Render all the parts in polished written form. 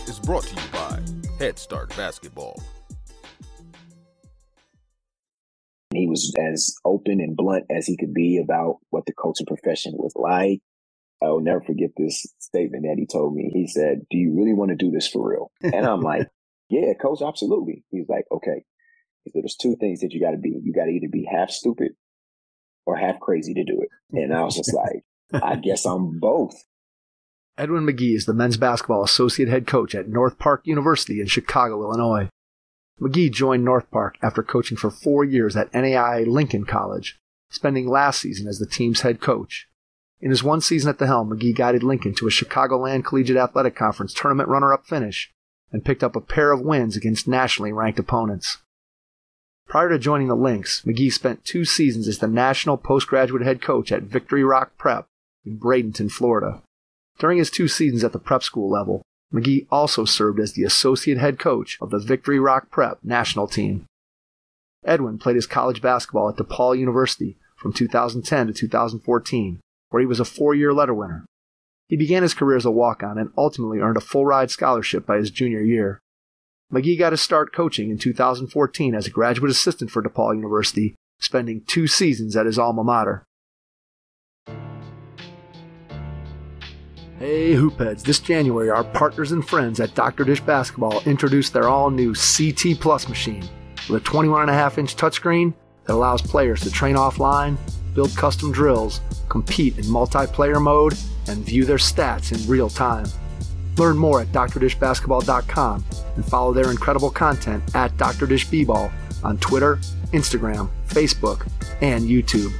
is brought to you by Head Start Basketball. He was as open and blunt as he could be about what the coaching profession was like. I will never forget this statement that he told me. He said, "Do you really want to do this for real?" And I'm like, "Yeah, coach, absolutely." He's like, "Okay." He said, "There's two things that you got to be. You got to either be half stupid or half crazy to do it." And I was just like, I guess I'm both. Edwind McGhee is the men's basketball associate head coach at North Park University in Chicago, Illinois. McGhee joined North Park after coaching for 4 years at NAIA Lincoln College, spending last season as the team's head coach. In his one season at the helm, McGhee guided Lincoln to a Chicagoland Collegiate Athletic Conference tournament runner-up finish and picked up a pair of wins against nationally ranked opponents. Prior to joining the Lynx, McGhee spent 2 seasons as the national postgraduate head coach at Victory Rock Prep in Bradenton, Florida. During his 2 seasons at the prep school level, McGhee also served as the associate head coach of the Victory Rock Prep national team. Edwin played his college basketball at DePaul University from 2010 to 2014, where he was a 4-year letter winner. He began his career as a walk-on and ultimately earned a full-ride scholarship by his junior year. McGhee got his start coaching in 2014 as a graduate assistant for DePaul University, spending 2 seasons at his alma mater. Hey Hoopheads, this January our partners and friends at Dr. Dish Basketball introduced their all-new CT Plus machine with a 21.5-inch touchscreen that allows players to train offline, build custom drills, compete in multiplayer mode, and view their stats in real time. Learn more at drdishbasketball.com and follow their incredible content at Dr. Dish B-Ball on Twitter, Instagram, Facebook, and YouTube.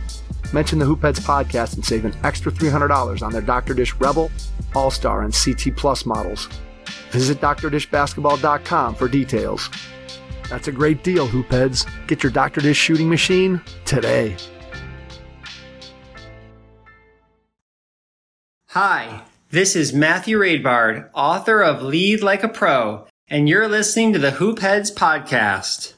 Mention the Hoopheads podcast and save an extra $300 on their Dr. Dish Rebel, All-Star, and CT Plus models. Visit drdishbasketball.com for details. That's a great deal, Hoopheads. Get your Dr. Dish shooting machine today. Hi, this is Matthew Raidbard, author of Lead Like a Pro, and you're listening to the Hoopheads podcast.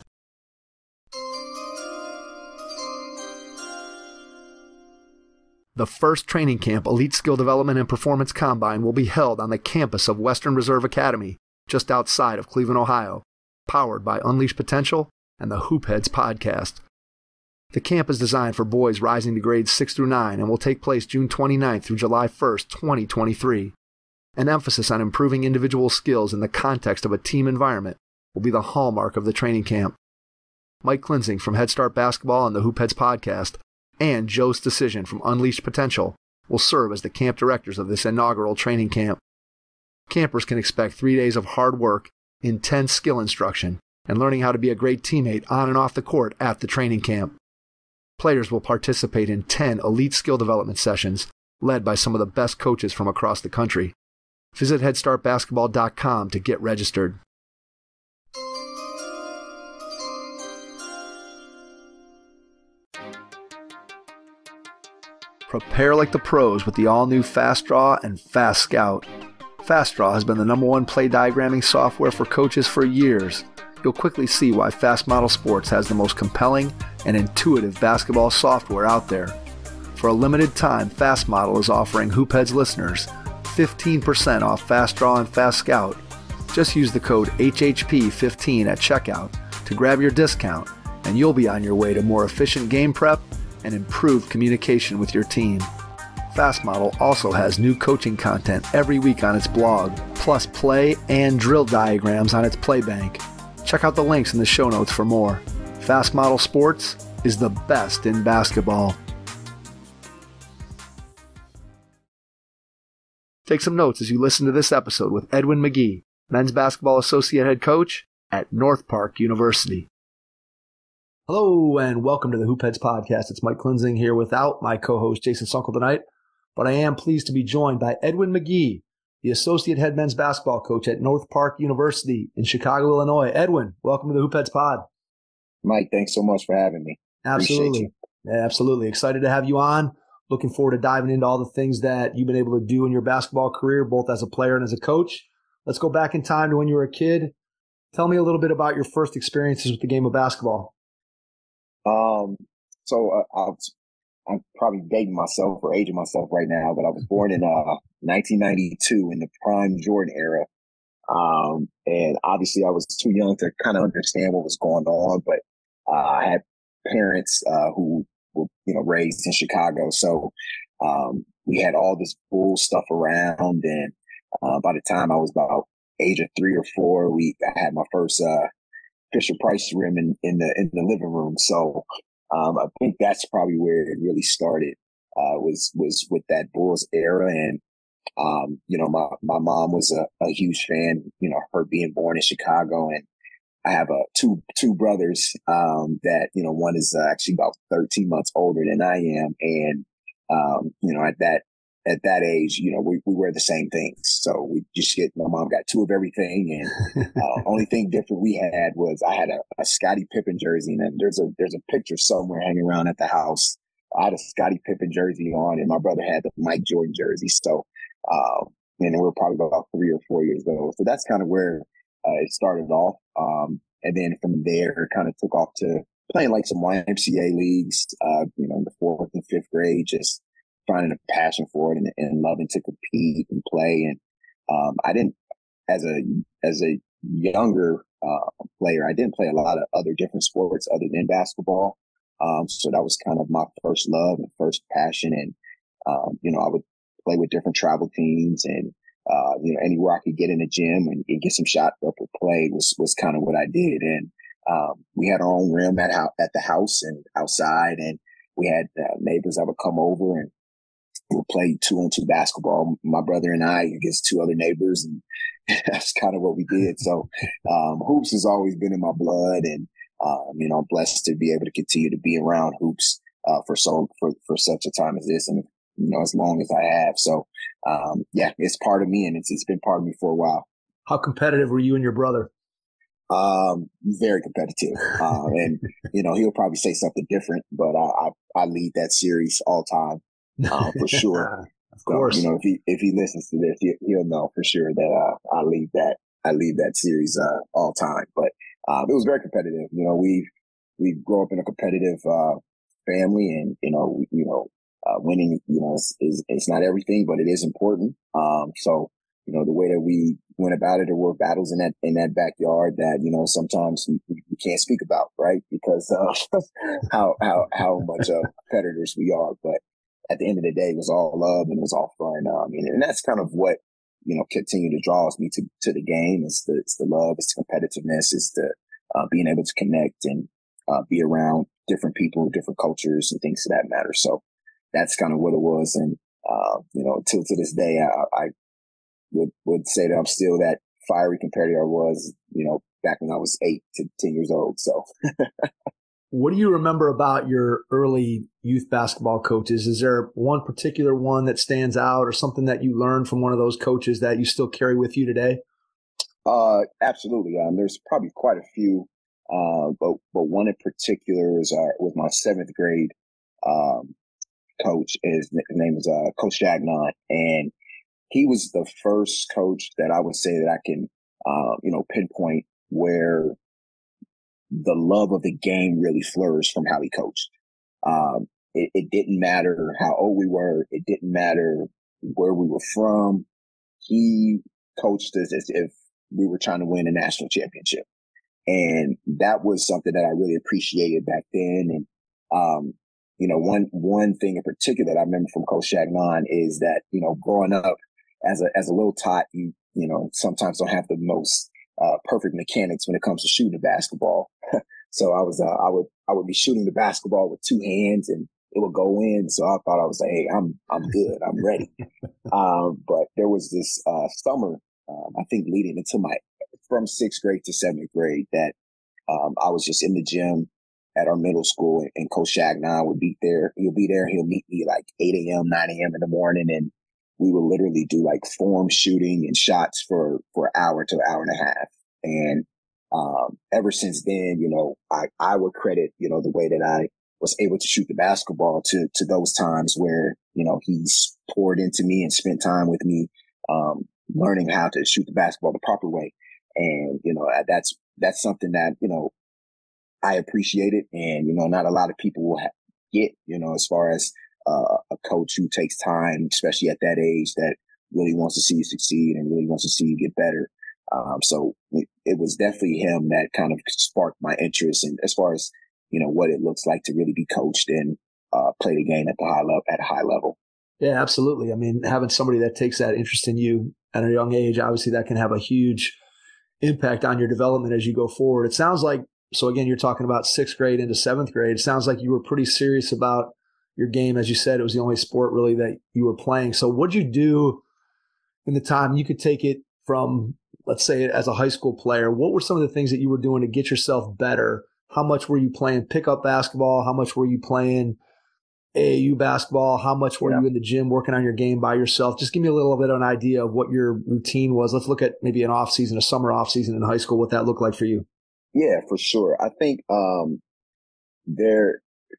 The first training camp, Elite Skill Development and Performance Combine, will be held on the campus of Western Reserve Academy, just outside of Cleveland, Ohio, powered by Unleash Potential and the Hoopheads podcast. The camp is designed for boys rising to grades 6 through 9 and will take place June 29th through July 1st, 2023. An emphasis on improving individual skills in the context of a team environment will be the hallmark of the training camp. Mike Klinzing from Head Start Basketball and the Hoopheads podcast and Joe's Decision from Unleashed Potential will serve as the camp directors of this inaugural training camp. Campers can expect 3 days of hard work, intense skill instruction, and learning how to be a great teammate on and off the court at the training camp. Players will participate in 10 elite skill development sessions led by some of the best coaches from across the country. Visit headstartbasketball.com to get registered. Prepare like the pros with the all-new Fast Draw and Fast Scout. Fast Draw has been the #1 play diagramming software for coaches for years. You'll quickly see why Fast Model Sports has the most compelling and intuitive basketball software out there. For a limited time, Fast Model is offering Hoopheads listeners 15% off Fast Draw and Fast Scout. Just use the code HHP15 at checkout to grab your discount, and you'll be on your way to more efficient game prep and improved communication with your team. Fast Model also has new coaching content every week on its blog, plus play and drill diagrams on its Playbank. Check out the links in the show notes for more. Fast Model Sports is the best in basketball. Take some notes as you listen to this episode with Edwind McGhee, men's basketball associate head coach at North Park University. Hello and welcome to the Hoopheads podcast. It's Mike Klinzing here without my co-host Jason Sunkel tonight, but I am pleased to be joined by Edwind McGhee, the associate head men's basketball coach at North Park University in Chicago, Illinois. Edwin, welcome to the Hoopheads pod. Mike, thanks so much for having me. Absolutely. Yeah, absolutely. Excited to have you on. Looking forward to diving into all the things that you've been able to do in your basketball career, both as a player and as a coach. Let's go back in time to when you were a kid. Tell me a little bit about your first experiences with the game of basketball. I'm probably dating myself or aging myself right now, but I was born in 1992 in the prime Jordan era. And obviously I was too young to kind of understand what was going on, but I had parents who were, raised in Chicago. So we had all this bull stuff around. And by the time I was about age of 3 or 4, I had my first Fisher Price rim in the living room. So I think that's probably where it really started, was with that Bulls era. And my mom was a huge fan, her being born in Chicago. And I have two brothers that, one is actually about 13 months older than I am. And, at that age, we wear the same things. So my mom got 2 of everything. And only thing different we had was I had a Scottie Pippen jersey. And there's a picture somewhere hanging around at the house. I had a Scottie Pippen jersey on, and my brother had the Mike Jordan jersey. So, and we were probably about 3 or 4 years old. So that's kind of where it started off. And then from there, it kind of took off to playing like some YMCA leagues, in the 4th and 5th grade, just finding a passion for it and loving to compete and play. And I didn't, as a younger player, I didn't play a lot of other different sports other than basketball. So that was kind of my first love and first passion. And, I would play with different travel teams, and, anywhere I could get in the gym and get some shots up or play was kind of what I did. And, we had our own rim at the house and outside, and we had neighbors that would come over and we'll play 2-on-2 basketball, my brother and I against 2 other neighbors. And that's kind of what we did. So, hoops has always been in my blood, and, I'm blessed to be able to continue to be around hoops, for such a time as this. And, as long as I have. So, it's part of me, and it's been part of me for a while. How competitive were you and your brother? Very competitive. And, he'll probably say something different, but I lead that series all time, for sure. Of course. So, if he listens to this, he'll know for sure that, I lead that series, all time. But, it was very competitive. We grew up in a competitive, family, and, winning, it's not everything, but it is important. So, the way that we went about it, or were battles in that backyard that, sometimes we can't speak about, right? Because of how much competitors we are. But at the end of the day, it was all love and it was all fun. And that's kind of what, continue to draws me to the game. It's the love, it's the competitiveness, it's the being able to connect and be around different people, different cultures, and things of that matter. So that's kind of what it was. And, till to this day, I would say that I'm still that fiery competitor I was, back when I was 8 to 10 years old. So what do you remember about your early youth basketball coaches? Is there one particular one that stands out, or something that you learned from one of those coaches that you still carry with you today? Absolutely. There's probably quite a few, but one in particular was my 7th grade coach. His name is Coach Jagnon, and he was the first coach that I would say that I can, pinpoint where the love of the game really flourished from how he coached. It didn't matter how old we were. It didn't matter where we were from. He coached us as if we were trying to win a national championship. And that was something that I really appreciated back then. And, one thing in particular that I remember from Coach Jagnon is that, growing up as a little tot, you sometimes don't have the most perfect mechanics when it comes to shooting the basketball. So I would be shooting the basketball with 2 hands and it would go in. So I thought I was like, hey, I'm good. I'm ready. But there was this summer, I think leading into from 6th grade to 7th grade, that I was just in the gym at our middle school, and Coach Jagnon would be there. He'll be there. He'll meet me like 8 a.m., 9 a.m. in the morning. And we would literally do like form shooting and shots for an hour to an hour and a half. And ever since then, I would credit, the way that I was able to shoot the basketball to those times where, he's poured into me and spent time with me, learning how to shoot the basketball the proper way. And, that's something that, I appreciate it. And, not a lot of people will get, as far as a coach who takes time, especially at that age, that really wants to see you succeed and really wants to see you get better. So it was definitely him that kind of sparked my interest in as far as, what it looks like to really be coached and play the game at a high level. Yeah, absolutely. I mean, having somebody that takes that interest in you at a young age, obviously that can have a huge impact on your development as you go forward. It sounds like, so again, you're talking about 6th grade into 7th grade. It sounds like you were pretty serious about your game. As you said, it was the only sport really that you were playing. So what'd you do in the time you could take it from, let's say, as a high school player? What were some of the things that you were doing to get yourself better? How much were you playing pickup basketball? How much were you playing AAU basketball? How much were you in the gym working on your game by yourself? Just give me a little bit of an idea of what your routine was. Let's look at maybe an off season, a summer off season in high school, what that looked like for you. Yeah, for sure. I think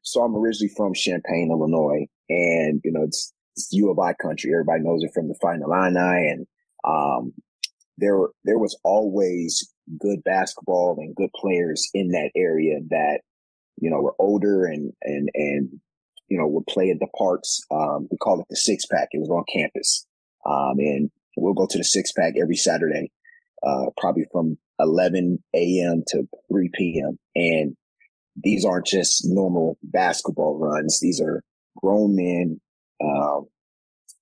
so I'm originally from Champaign, Illinois, and it's U of I country. Everybody knows it from the Fighting Illini, and there was always good basketball and good players in that area that were older and would play at the parks. We call it the Six Pack. It was on campus, and we'll go to the Six Pack every Saturday, probably from 11 a.m. to 3 p.m. And these aren't just normal basketball runs. These are grown men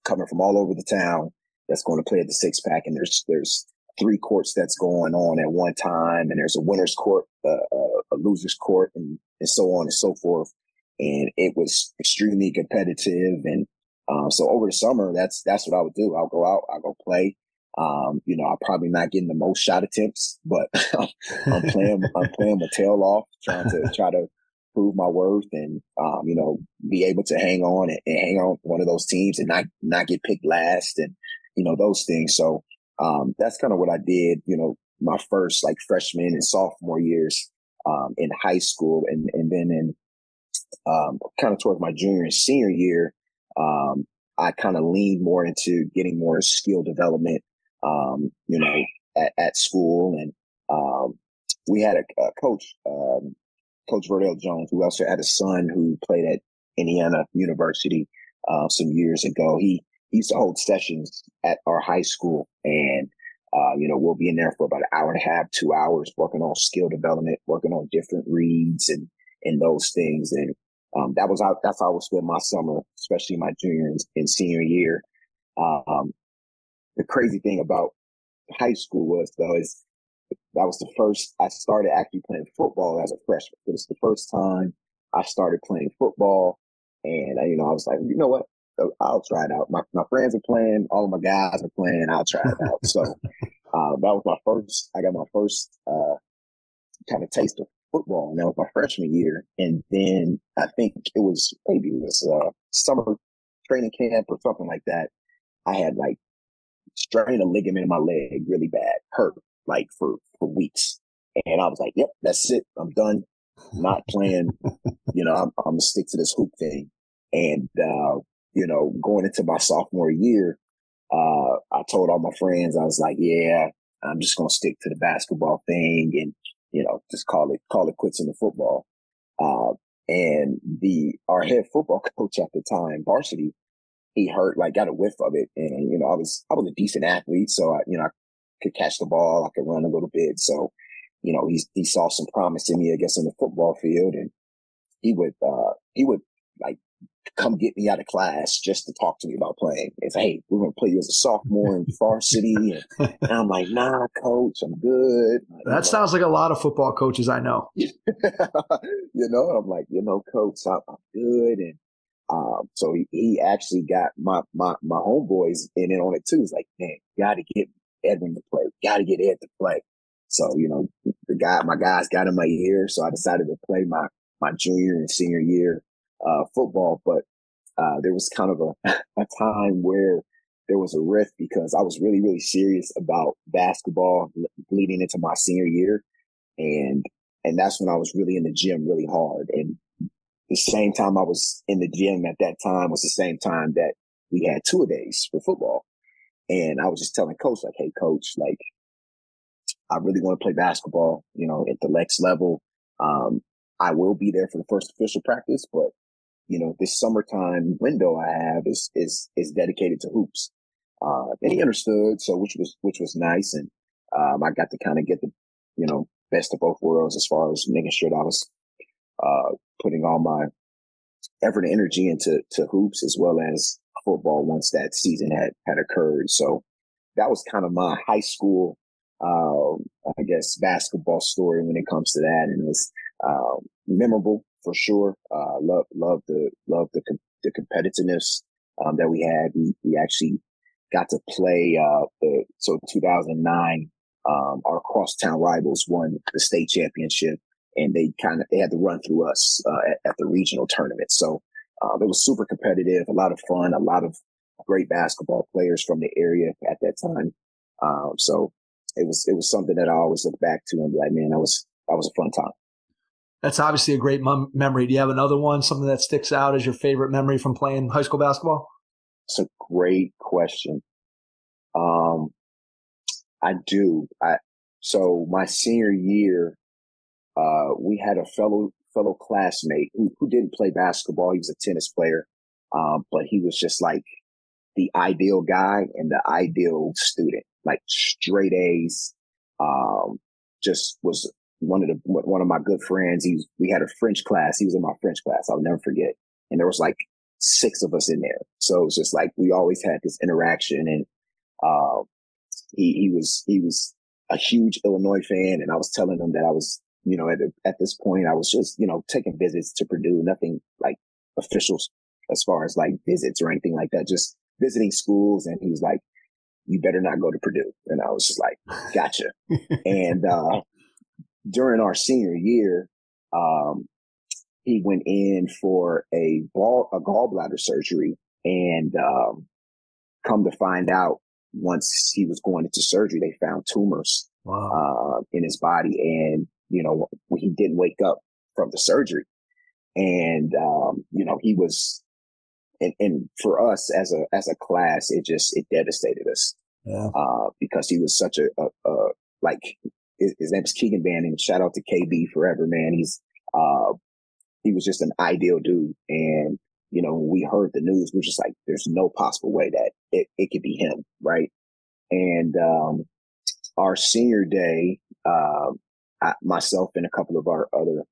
coming from all over the town that's going to play at the Six Pack. And there's 3 courts that's going on at one time. And there's a winner's court, a loser's court, and so on and so forth. And it was extremely competitive. And so over the summer, that's what I would do. I'll go out, I'll go play. I'm probably not getting the most shot attempts, but I'm playing my tail off, trying to prove my worth and, be able to hang on one of those teams and not get picked last and, those things. So, that's kind of what I did, my first like freshman and sophomore years, in high school. And then in, kind of towards my junior and senior year, I kind of leaned more into getting more skill development, at school. And we had a coach, Coach Verdell Jones, who also had a son who played at Indiana University some years ago. He used to hold sessions at our high school, and we'll be in there for about an hour and a half, 2 hours, working on skill development, working on different reads and those things. And that's how I would spend my summer, especially my junior and senior year. The crazy thing about high school is that was the first I started actually playing football as a freshman. It was the first time I started playing football, and I was like, you know what, I'll try it out. My friends are playing, all of my guys are playing, I'll try it out. So that was my first. I got my first kind of taste of football, and that was my freshman year. And then I think it was summer training camp or something like that. I had like strained a ligament in my leg really bad, hurt like for weeks. And I was like, yep, that's it. I'm done. Not playing. I'm gonna stick to this hoop thing. And, going into my sophomore year, I told all my friends, I was like, yeah, I'm just going to stick to the basketball thing and, just call it quits in the football. And our head football coach at the time, varsity, he got a whiff of it. And, I was a decent athlete. So I could catch the ball. I could run a little bit. So, he saw some promise in me, I guess, in the football field. And he would like come get me out of class just to talk to me about playing. It's like, hey, we're going to play you as a sophomore in varsity. And I'm like, nah, coach, I'm good. That sounds like a lot of football coaches I know. I'm like, coach, I'm good. And so he actually got my homeboys in on it too. It's like, man, got to get Edwin to play. Got to get Ed to play. So, my guys got in my ear. So I decided to play my junior and senior year football. But there was kind of a time where there was a rift because I was really, really serious about basketball leading into my senior year. And that's when I was really in the gym really hard. And the same time I was in the gym at that time was the same time that we had two-a-days for football. And I was just telling coach, like, hey, coach, like, I really want to play basketball, at the Lynx level. I will be there for the first official practice, but, this summertime window I have is dedicated to hoops. And he understood. So, which was nice. And, I got to kind of get the, best of both worlds as far as making sure that I was putting all my effort and energy into hoops as well as football once that season had occurred. So that was kind of my high school, I guess, basketball story when it comes to that. And it was memorable for sure. Love the competitiveness that we had. We actually got to play, 2009, our crosstown rivals won the state championship, and they had to run through us at the regional tournament. So it was super competitive, a lot of fun, a lot of great basketball players from the area at that time. So it was something that I always look back to and be like, man, that was a fun time. That's obviously a great memory. Do you have another one, something that sticks out as your favorite memory from playing high school basketball? It's a great question. I do. So my senior year, we had a fellow classmate who didn't play basketball. He was a tennis player. But he was just like the ideal guy and the ideal student, like straight A's. Just was one of my good friends. We had a French class. He was in my French class. I'll never forget. And there was like 6 of us in there. So it was just like, we always had this interaction, and, he was a huge Illinois fan. And I was telling him that I was, at this point, I was just, taking visits to Purdue, nothing like official as far as like visits or anything like that, just visiting schools. And he was like, you better not go to Purdue. And I was just like, gotcha. And, during our senior year, he went in for a gallbladder surgery, and, come to find out, once he was going into surgery, they found tumors, in his body. And, he didn't wake up from the surgery. And, he was, and for us as a class, it devastated us. Yeah. Because he was such like, his name's Keegan Van, and shout out to KB forever, man. He was just an ideal dude. And, when we heard the news, we're just like, there's no possible way that it could be him. Right. And, our senior day, myself and a couple of our other,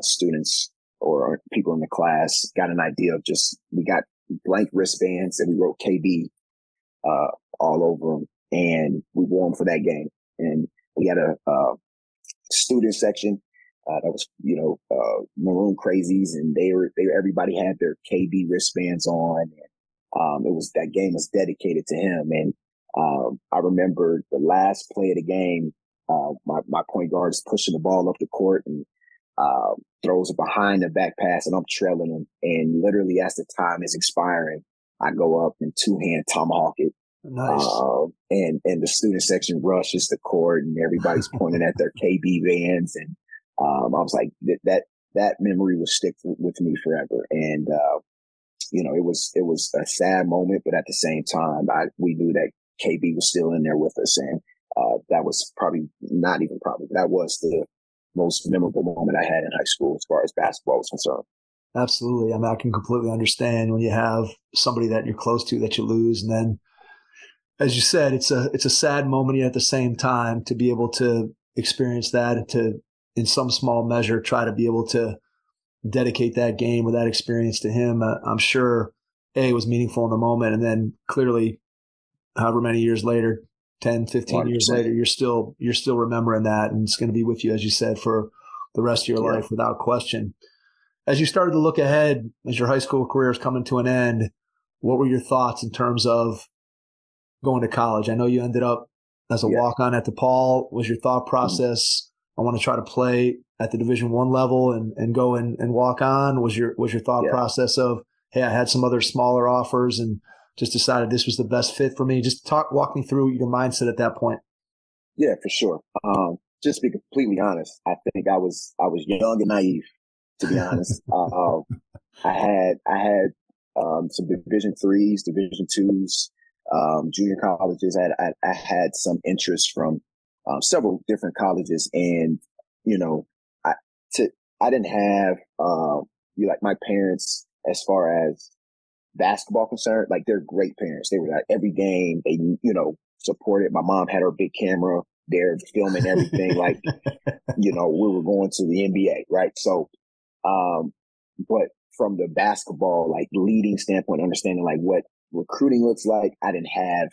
students or people in the class got an idea of we got blank wristbands, and we wrote KB, all over them, and we wore them for that game. And we had a student section that was, maroon crazies, and everybody had their KB wristbands on. And, that game was dedicated to him. And I remember the last play of the game, my point guard is pushing the ball up the court and throws it behind the back pass, and I'm trailing him. And literally, as the time is expiring, I go up and 2-hand tomahawk it. Nice. And the student section rushes the court, and everybody's pointing at their KB vans. And I was like, that memory will stick with me forever. And it was a sad moment, but at the same time, we knew that KB was still in there with us, and that was that was the most memorable moment I had in high school as far as basketball was concerned. Absolutely. I mean, I can completely understand when you have somebody that you're close to that you lose, and then, as you said, it's a sad moment, yet at the same time, to be able to experience that and to, in some small measure, try to be able to dedicate that game or that experience to him. I'm sure it was meaningful in the moment, and then clearly, however many years later, 10, 15 100%. years later, you're still remembering that, and it's going to be with you, as you said, for the rest of your life without question. As you started to look ahead, as your high school career is coming to an end, what were your thoughts in terms of going to college? I know you ended up as a walk-on at DePaul. Was your thought process, I want to try to play at the Division I level and go and walk on? Was your thought process of, hey, I had some other smaller offers and just decided this was the best fit for me? Just walk me through your mindset at that point. Yeah, for sure. Just to be completely honest, I think I was young and naive, to be honest. I had some Division IIIs, Division IIs, junior colleges. I had some interest from several different colleges, and I didn't have like my parents, as far as basketball concerned, like they're great parents. They were at every game. They supported. My mom had her big camera there filming everything like, we were going to the NBA, right? So, but from the basketball, like leading standpoint, understanding like what recruiting looks like, I didn't have,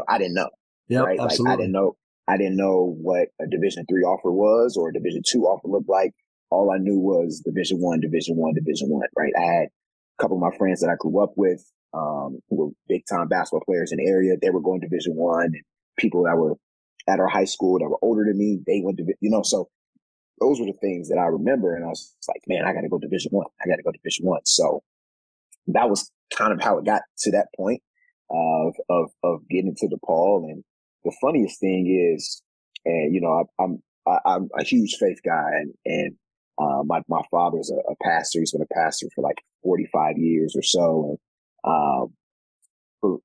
I didn't know, Yep, right? absolutely. Like I didn't know what a Division III offer was or a Division II offer looked like. All I knew was Division I, right? I had a couple of my friends that I grew up with, who were big time basketball players in the area. They were going to Division I, and people that were at our high school that were older than me, they went to, so those were the things that I remember. And I was like, man, I got to go Division I. I got to go Division I. So that was kind of how it got to that point of getting to DePaul. And the funniest thing is, and I'm a huge faith guy, and my father's a pastor. He's been a pastor for like 45 years or so. And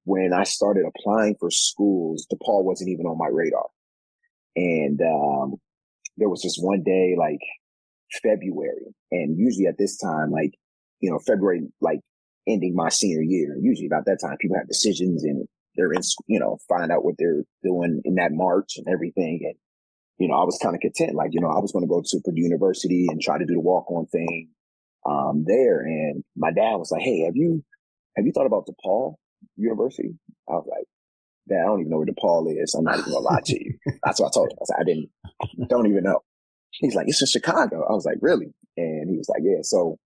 when I started applying for schools, DePaul wasn't even on my radar. And there was just one day, like February, and usually at this time, like, February, like ending my senior year, usually about that time, people have decisions and they're in, find out what they're doing in that March and everything. And, I was kind of content, like, I was going to go to Purdue University and try to do the walk-on thing there. And my dad was like, hey, have you thought about DePaul University? I was like, Dad, I don't even know where DePaul is. I'm not even gonna lie to you. That's what I told him. I said, don't even know. He's like, it's in Chicago. I was like, really? And he was like, yeah. So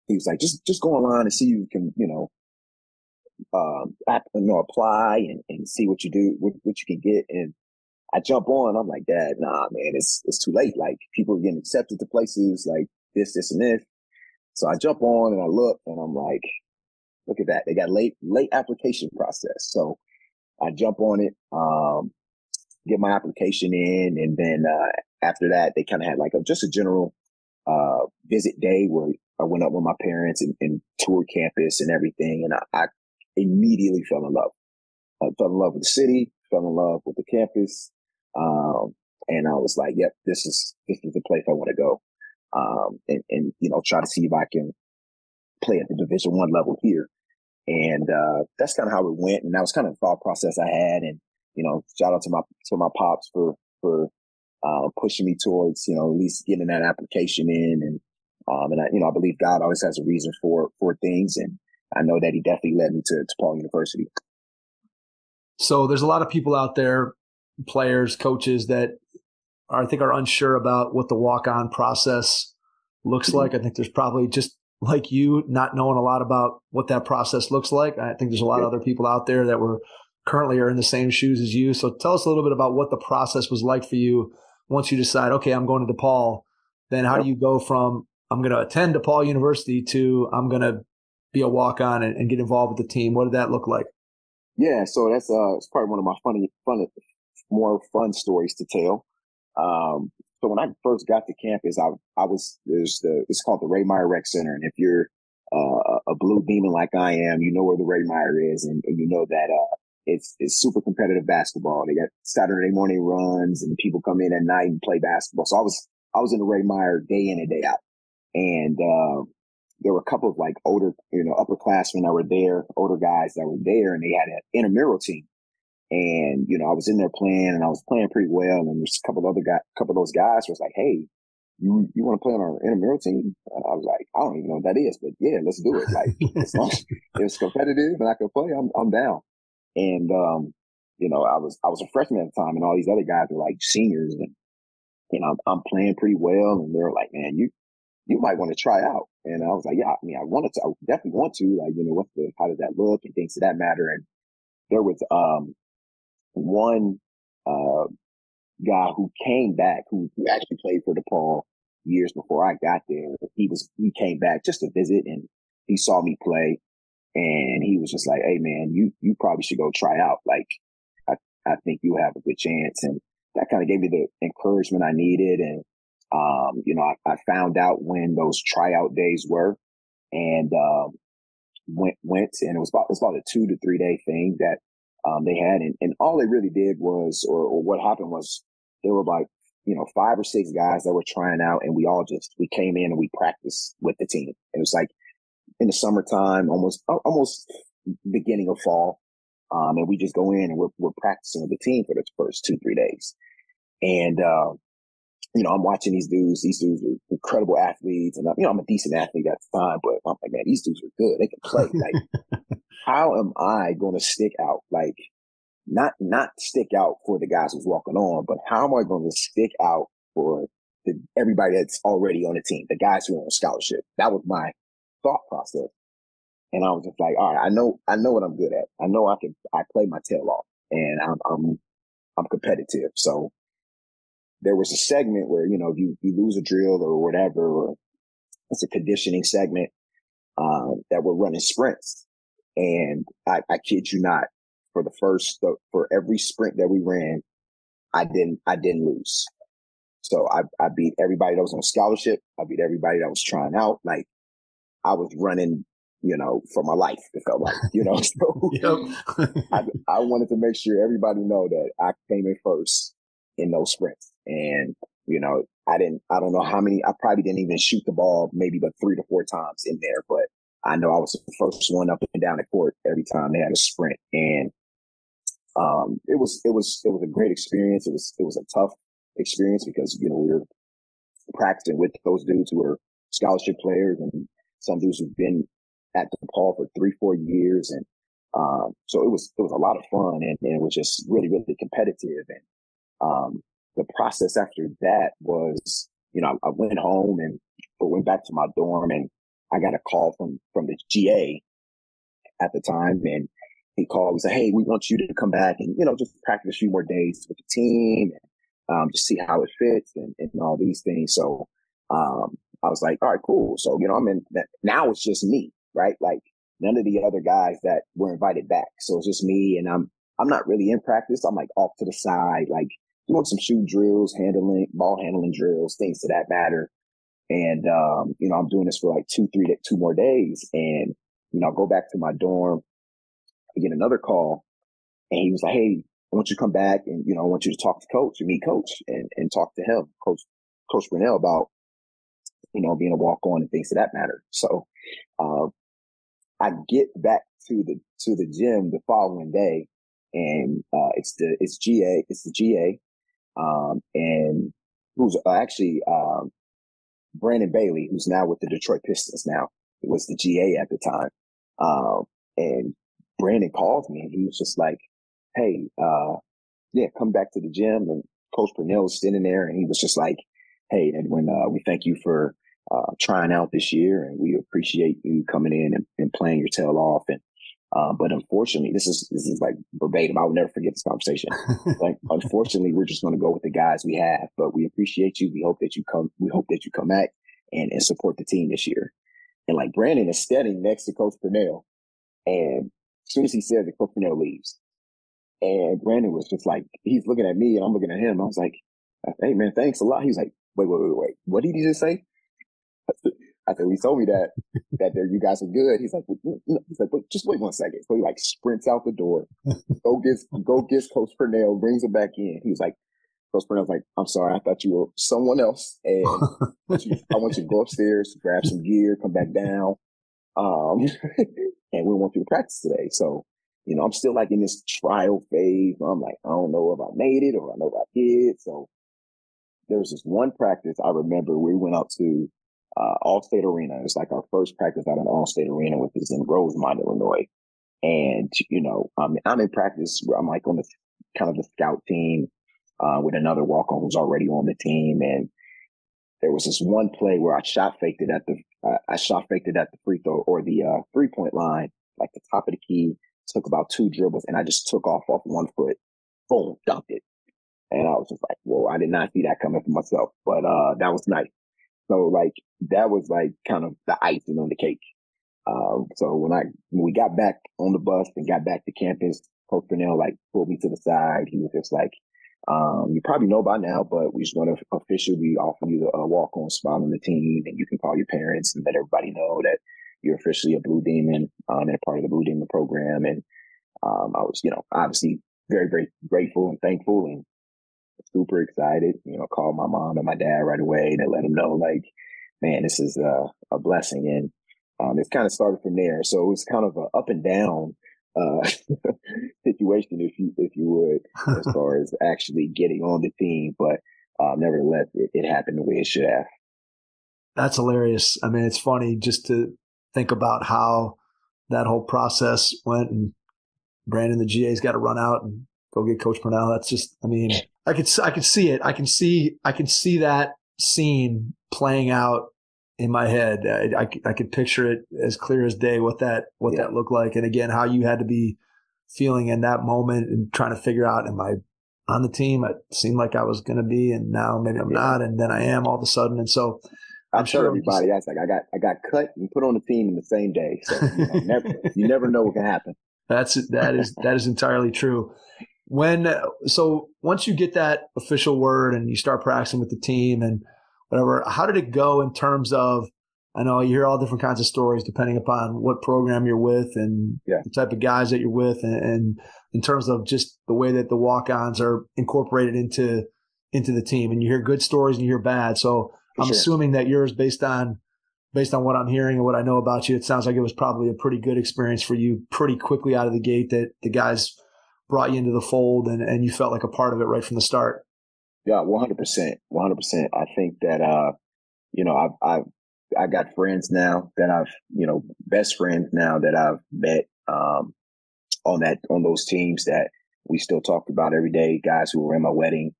he was like, just go online and see you can, apply and see what you do, what you can get. And I jump on. I'm like, Dad, nah, man, it's too late. Like people are getting accepted to places like this, and this. So I jump on and I look and I'm like, look at that. They got late application process. So I jump on it, get my application in, and then after that, they kind of had like just a general visit day where I went up with my parents and toured campus and everything, and I immediately fell in love. I fell in love with the city, fell in love with the campus, and I was like, "Yep, this is the place I want to go," and try to see if I can play at the Division I level here. And that's kind of how it went, and that was kind of the thought process I had. And shout out to my pops for pushing me towards at least getting that application in. And I believe God always has a reason for things, and I know that He definitely led me to DePaul University. So there's a lot of people out there, players, coaches that I think are unsure about what the walk-on process looks like. I think there's probably, just like you, not knowing a lot about what that process looks like. I think there's a lot of other people out there that currently are in the same shoes as you. So tell us a little bit about what the process was like for you once you decide, okay, I'm going to DePaul. Then how do you go from I'm going to attend DePaul University to I'm going to be a walk-on and get involved with the team? What did that look like? Yeah, so that's it's probably one of my more fun stories to tell. So when I first got to campus, it's called the Ray Meyer Rec Center. And if you're a blue demon like I am, you know where the Ray Meyer is, and you know that it's super competitive basketball. They got Saturday morning runs, and people come in at night and play basketball. So I was in the Ray Meyer day in and day out, and there were a couple of like older, upperclassmen that were there, older guys that were there, and they had an intramural team. And, I was in there playing, and I was playing pretty well. And there's a couple of those guys was like, hey, you want to play on our intramural team? And I was like, I don't even know what that is, but yeah, let's do it. Like, as long as it's competitive and I can play, I'm down. And, I was a freshman at the time, and all these other guys were like seniors, and, I'm playing pretty well. And they were like, man, you might want to try out. And I was like, yeah, I mean, I definitely want to, like, how does that look and things of that matter. And there was, one guy who came back, who actually played for DePaul years before I got there. He came back just to visit, and he saw me play, and he was just like, hey man, you probably should go try out. Like, I think you have a good chance. And that kind of gave me the encouragement I needed. And, I found out when those tryout days were, and, went, and it was about a 2 to 3 day thing that they had. And all they really did was, or what happened was, there were like, 5 or 6 guys that were trying out, and we came in and we practiced with the team. And it was like in the summertime, almost beginning of fall. And we just go in and we're practicing with the team for the first 2-3 days. And, I'm watching these dudes. These dudes are incredible athletes. And, I'm a decent athlete at the time, but I'm like, man, these dudes are good. They can play. Like, how am I going to stick out? Like, not stick out for the guys who's walking on, but how am I going to stick out for everybody that's already on the team, the guys who are on scholarship? That was my thought process. And I was just like, all right, I know what I'm good at. I know I play my tail off, and I'm competitive. So there was a segment where, if you lose a drill or whatever, or it's a conditioning segment, that we're running sprints. And I kid you not, for every sprint that we ran, I didn't lose. So I beat everybody that was on scholarship. I beat everybody that was trying out. Like, I was running, for my life, it felt like, so I wanted to make sure everybody know that I came in first in those sprints. And, I don't know how many, I probably didn't even shoot the ball maybe but 3 to 4 times in there, but I know I was the first one up and down the court every time they had a sprint. And, it was a great experience. It was a tough experience because, we were practicing with those dudes who were scholarship players and some dudes who've been at DePaul for 3-4 years. And, so it was a lot of fun, and it was just really, really competitive. And, the process after that was, I went home and went back to my dorm, and I got a call from the GA at the time, and he called and said, "Hey, we want you to come back and, just practice a few more days with the team, and, just see how it fits and all these things." So, I was like, all right, cool. So, I'm in that. Now it's just me, right? Like, none of the other guys that were invited back. So it's just me, and I'm not really in practice. I'm like off to the side, like doing some shoot drills, ball handling drills, things to that matter. And, I'm doing this for like 2 more days. And, I go back to my dorm, I get another call, and he was like, "Hey, I want you to come back, and, I want you to talk to coach and meet coach and talk to him, Coach Brunell, about, being a walk on and things to that matter." So, I get back to the gym the following day, and, it's the GA, and who's actually, Brandon Bailey, who's now with the Detroit Pistons now. It was the GA at the time. And Brandon called me, and he was just like, "Hey, yeah, come back to the gym." And Coach Purnell was sitting there, and he was just like, "Hey, Edwin, we thank you for trying out this year, and we appreciate you coming in and playing your tail off. And but unfortunately, this is like verbatim. I will never forget this conversation. Like, unfortunately, we're just going to go with the guys we have, but we appreciate you. We hope that you come. We hope that you come back and support the team this year." And like, Brandon is standing next to Coach Purnell, and as soon as he says it, Coach Purnell leaves. And Brandon was just like, he's looking at me and I'm looking at him. I was like, "Hey man, thanks a lot." He's like, wait. What did he just say? I said, "He told me that you guys are good." He's like, "Wait, just wait 1 second." So he like sprints out the door, go gets Coach Purnell, brings him back in. He was like, Coach Purnell's like, "I'm sorry, I thought you were someone else. And I want you to go upstairs, grab some gear, come back down. And we want you to practice today." So, I'm still like in this trial phase where I'm like, I don't know if I made it or I know if I did. So there was this one practice I remember we went out to All-State Arena. It's like our first practice out of All-State Arena, which is in Rosemont, Illinois. And, I'm in practice where I'm like on the kind of the scout team with another walk-on who's already on the team. And there was this one play where I shot faked it at the free throw or the 3-point line, like the top of the key, took about 2 dribbles, and I just took off 1 foot, boom, dunked it. And I was just like, whoa, I did not see that coming for myself, but that was nice. So like, that was like kind of the icing on the cake. So when we got back on the bus and got back to campus, Coach Purnell like pulled me to the side. He was just like, "You probably know by now, but we just want to officially offer you a walk-on spot on the team, and you can call your parents and let everybody know that you're officially a Blue Demon and a part of the Blue Demon program." And I was, obviously very, very grateful and thankful and super excited. Called my mom and my dad right away to let them know, like, man, this is a blessing. And it's kind of started from there. So it was kind of up and down situation, if you would, as far as actually getting on the team. But nevertheless, it happened the way it should have. That's hilarious. I mean, it's funny just to think about how that whole process went, and Brandon, the GA's got to run out and go get Coach Purnell. That's just, I mean, I could see it. I can see that scene playing out in my head. I could picture it as clear as day, what that looked like. And again, how you had to be feeling in that moment and trying to figure out, am I on the team? It seemed like I was going to be, and now maybe I'm not. And then I am all of a sudden. And so I'm sure everybody, that's like, I got cut and put on the team in the same day. So you never know what can happen. That is entirely true. So once you get that official word and you start practicing with the team and whatever, how did it go in terms of, I know you hear all different kinds of stories depending upon what program you're with and the type of guys that you're with, and in terms of just the way that the walk-ons are incorporated into the team, and you hear good stories and you hear bad. So I'm assuming that yours, based on what I'm hearing and what I know about you, it sounds like it was probably a pretty good experience for you pretty quickly out of the gate, that the guys brought you into the fold and you felt like a part of it right from the start. Yeah, 100%. 100%. I think that, I got friends now that best friends now that I've met, on those teams that we still talked about every day, guys who were in my wedding,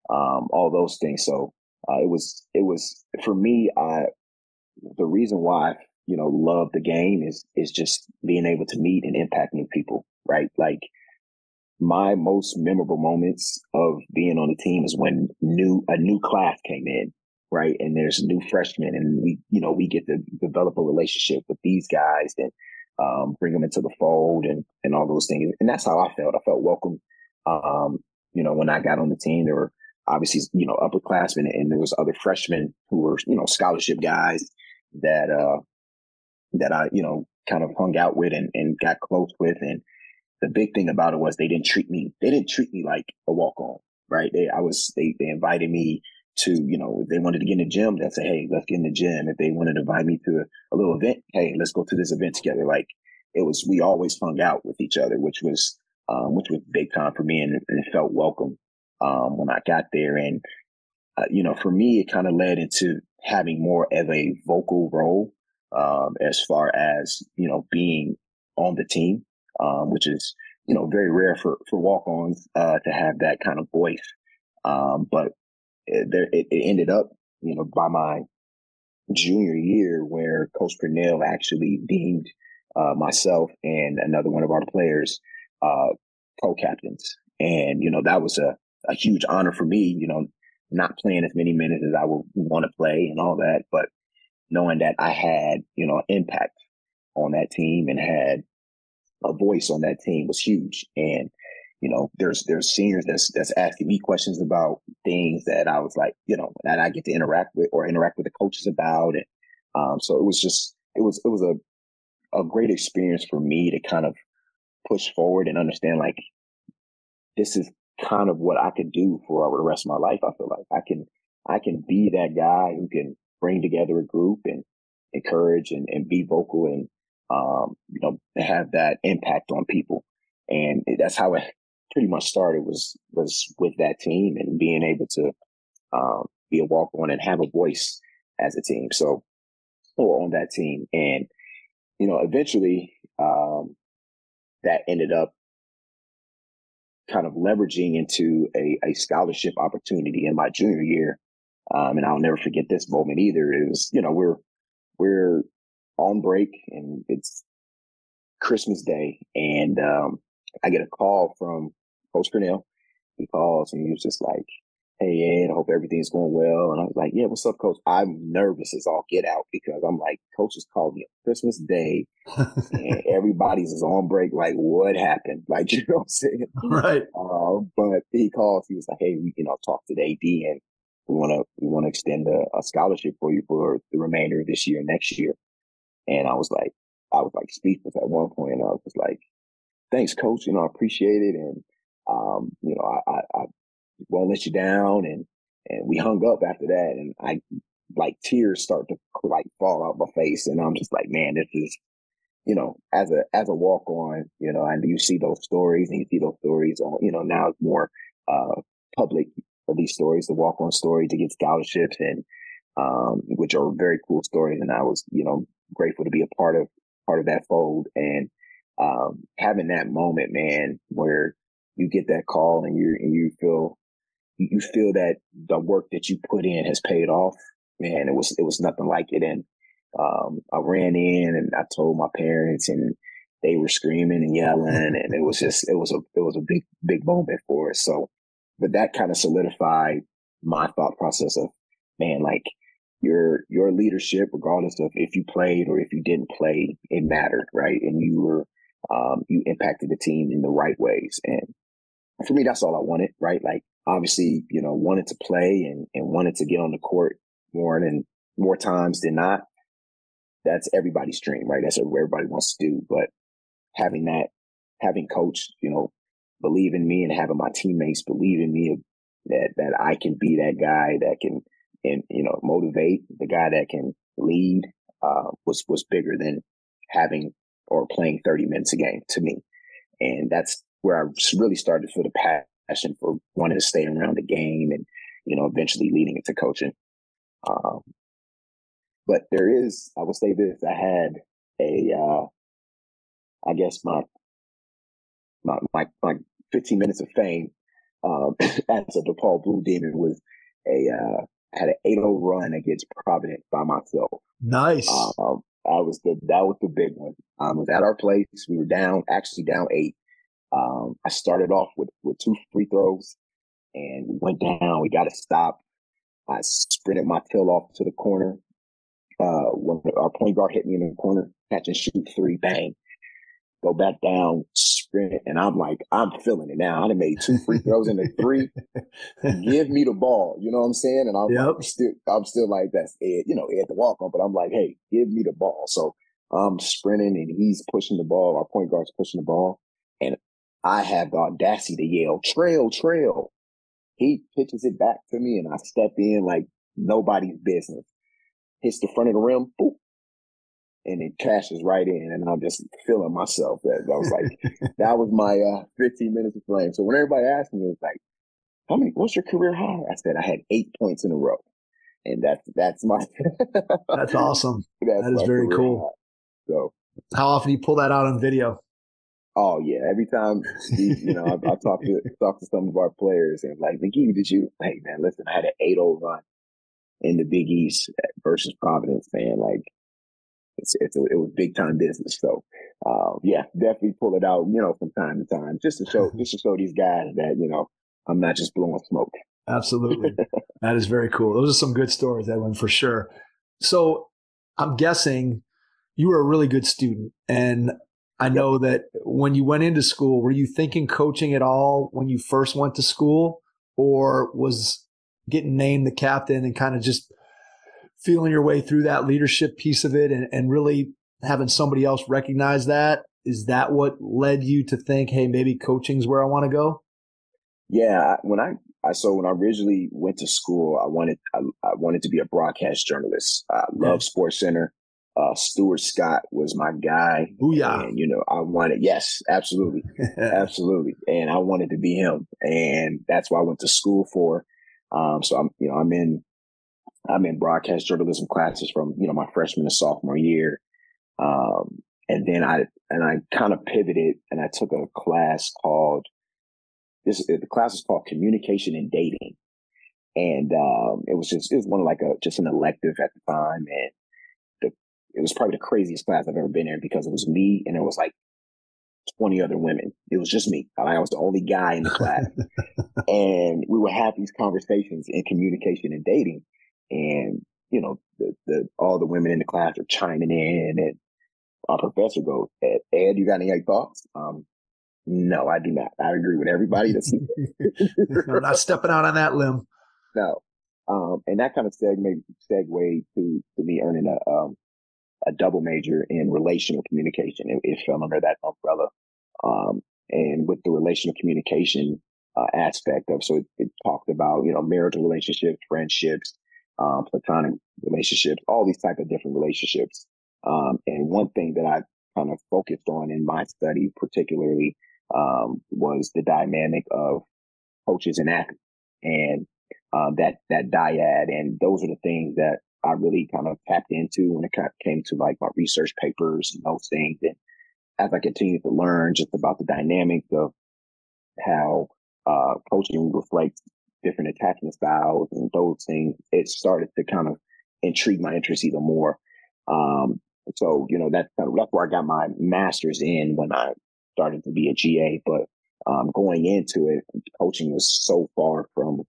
all those things. So, it was for me, the reason why, love the game is just being able to meet and impact new people, right? Like, my most memorable moments of being on the team is when a new class came in, right? And there's new freshmen, and we get to develop a relationship with these guys and bring them into the fold and all those things. And that's how I felt. I felt welcome. When I got on the team, there were obviously, upperclassmen, and there was other freshmen who were, scholarship guys that I, kind of hung out with and got close with. And the big thing about it was they didn't treat me like a walk-on, right? They invited me to, if they wanted to get in the gym, they'd say, hey, let's get in the gym. If they wanted to invite me to a little event, hey, let's go to this event together. Like, we always hung out with each other, which was big time for me, and it felt welcome when I got there. And for me, it kind of led into having more of a vocal role as far as being on the team, which is very rare for walk-ons to have that kind of voice. But it ended up by my junior year, where Coach Purnell actually deemed myself and another one of our players co-captains. And, that was a huge honor for me, not playing as many minutes as I would want to play and all that, but knowing that I had, impact on that team and had a voice on that team was huge. And, there's seniors that's asking me questions about things that I was like, that I get to interact with the coaches about. And so it was a great experience for me to kind of push forward and understand, like, this is kind of what I could do for the rest of my life. I feel like I can be that guy who can bring together a group and encourage and be vocal and, have that impact on people. And that's how it pretty much started, was with that team and being able to be a walk-on and have a voice as a team. So, or on that team. And, eventually that ended up kind of leveraging into a scholarship opportunity in my junior year. And I'll never forget this moment either. It was, we're on break and it's Christmas Day, and I get a call from Coach Purnell. He calls and he was just like, hey, Ed, I hope everything's going well. And I was like, yeah, what's up, Coach? I'm nervous as all get out, because I'm like, Coach is calling me on Christmas Day and everybody's is on break. Like, what happened? Like, you know what I'm saying? Right. But he calls, he was like, hey, we talk to the AD and we want to extend a scholarship for you for the remainder of this year and next year. And I was like speechless at one point. And I was like, thanks, Coach. I appreciate it. And, I won't let you down. And we hung up after that. And I, like, tears start to like fall out my face. And I'm just like, man, as a walk on, and you see those stories and you see those stories on, now it's more public of these stories, the walk on story to get scholarships and which are very cool stories. And I was, grateful to be a part of that fold. And having that moment, man, where you get that call and you feel that the work that you put in has paid off, man, it was nothing like it. And I ran in and I told my parents, and they were screaming and yelling, and it was a big moment for us. So, but that kind of solidified my thought process of, man, like your leadership, regardless of if you played or if you didn't play, it mattered, right? And you impacted the team in the right ways. And for me, that's all I wanted, right? Like, obviously, wanted to play and wanted to get on the court more times than not. That's everybody's dream, right? That's what everybody wants to do. But having coach, believe in me, and having my teammates believe in me, that I can be that guy that can, motivate, the guy that can lead, was bigger than having or playing 30 minutes a game to me. And that's where I really started to feel the passion for wanting to stay around the game and, eventually leading into coaching. But I will say this, I had I guess my 15 minutes of fame, as a DePaul Blue Demon was I had an 8-0 run against Providence by myself. Nice. That was the big one. It was at our place. We were down 8. I started off with 2 free throws, and we went down. We got to stop. I sprinted my tail off to the corner. When our point guard hit me in the corner, catch and shoot 3, bang, go back down, sprint, and I'm like, I'm feeling it now. I done made 2 free throws in the 3. Give me the ball, you know what I'm saying? And I'm still like, that's Ed, Ed the walk on, but I'm like, hey, give me the ball. So I'm sprinting and he's pushing the ball. Our point guard's pushing the ball, and I have the audacity to yell, trail. He pitches it back to me, and I step in like nobody's business. Hits the front of the rim, boop, and it cashes right in, and I'm just feeling myself. That was like, that was my 15 minutes of flame. So when everybody asked me, it was like, what's your career high? I said I had 8 points in a row, and that's my. That's awesome. That is very cool. High. So, how often do you pull that out on video? Oh yeah, every time I talk to some of our players, and like, McGhee, hey man, listen, I had an 8-0 run in the Big East versus Providence, man. Like, it was big time business. So, yeah, definitely pull it out, from time to time, just to show these guys that, I'm not just blowing smoke. Absolutely. That is very cool. Those are some good stories, Edwin, for sure. So I'm guessing you were a really good student. And I know that when you went into school, were you thinking coaching at all when you first went to school, or was getting named the captain and kind of just feeling your way through that leadership piece of it and really having somebody else recognize that? Is that what led you to think, hey, maybe coaching's where I want to go? Yeah. When I originally went to school, I wanted to be a broadcast journalist. I love SportsCenter. Stuart Scott was my guy. Booyah. And, I wanted, yes, absolutely. Absolutely. And I wanted to be him. And that's what I went to school for. So I'm in broadcast journalism classes from, my freshman and sophomore year. And then I kind of pivoted and I took a class called, the class is called Communication and Dating. And, it was one of just an elective at the time. And it was probably the craziest class I've ever been in, because it was me and it was like 20 other women. It was just me. I was the only guy in the class. And we would have these conversations in communication and dating. And, all the women in the class are chiming in, and our professor goes, Ed, you got any thoughts? No, I do not. I agree with everybody that's I'm not stepping out on that limb. No. And that kind of segued to me earning a double major in relational communication. It fell under that umbrella. And with the relational communication aspect of, so it talked about, marital relationships, friendships, platonic relationships, all these type of different relationships. And one thing that I kind of focused on in my study, particularly, was the dynamic of coaches and athletes, and that dyad. And those are the things that I really kind of tapped into when it came to like my research papers and those things. And as I continued to learn just about the dynamic of how coaching reflects different attachment styles and those things, it started to kind of intrigue my interest even more. So, that's where I got my master's in when I started to be a GA. But going into it, coaching was so far from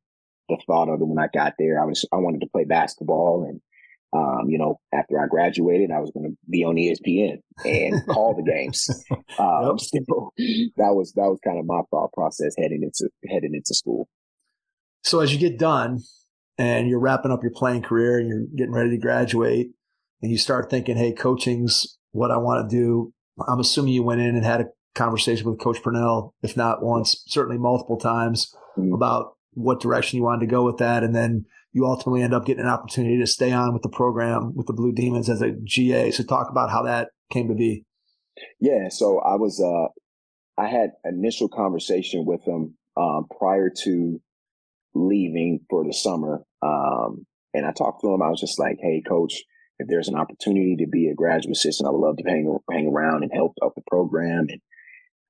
the thought of it when I got there. I wanted to play basketball, and after I graduated, I was going to be on ESPN and call the games. So that was kind of my thought process heading into school. So as you get done and you're wrapping up your playing career and you're getting ready to graduate, and you start thinking, hey, coaching's what I want to do, I'm assuming you went in and had a conversation with Coach Purnell, if not once, certainly multiple times, about what direction you wanted to go with that. And then you ultimately end up getting an opportunity to stay on with the program with the Blue Demons as a GA. So talk about how that came to be. Yeah. So I had initial conversation with him prior to leaving for the summer. And I talked to him. I was just like, hey, Coach, if there's an opportunity to be a graduate assistant, I would love to hang around and help out the program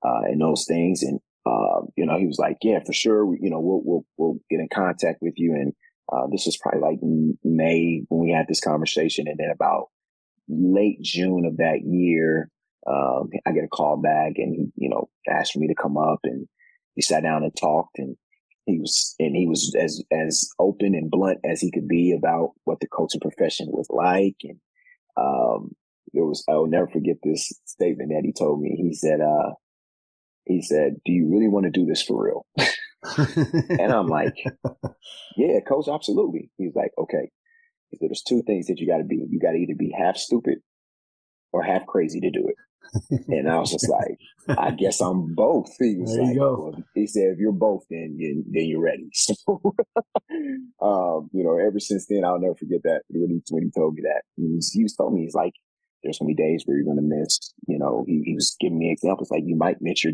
and those things. And, he was like, yeah, for sure. We'll get in contact with you. And this is probably like May when we had this conversation. And then about late June of that year, I get a call back, and he asked for me to come up, and we sat down and talked, and he was as open and blunt as he could be about what the coaching profession was like. And I will never forget this statement that he told me. He said, do you really want to do this for real? And I'm like, yeah, Coach, absolutely. He's like, okay. He said, there's two things that you got to be. You got to either be half stupid or half crazy to do it. And I was just like, I guess I'm both. He was there like, you go. well, he said, if you're both, then you're ready. So, ever since then, I'll never forget that when he told me that. He was telling me, he's like, there's going to be days where you're going to miss, he was giving me examples like you might miss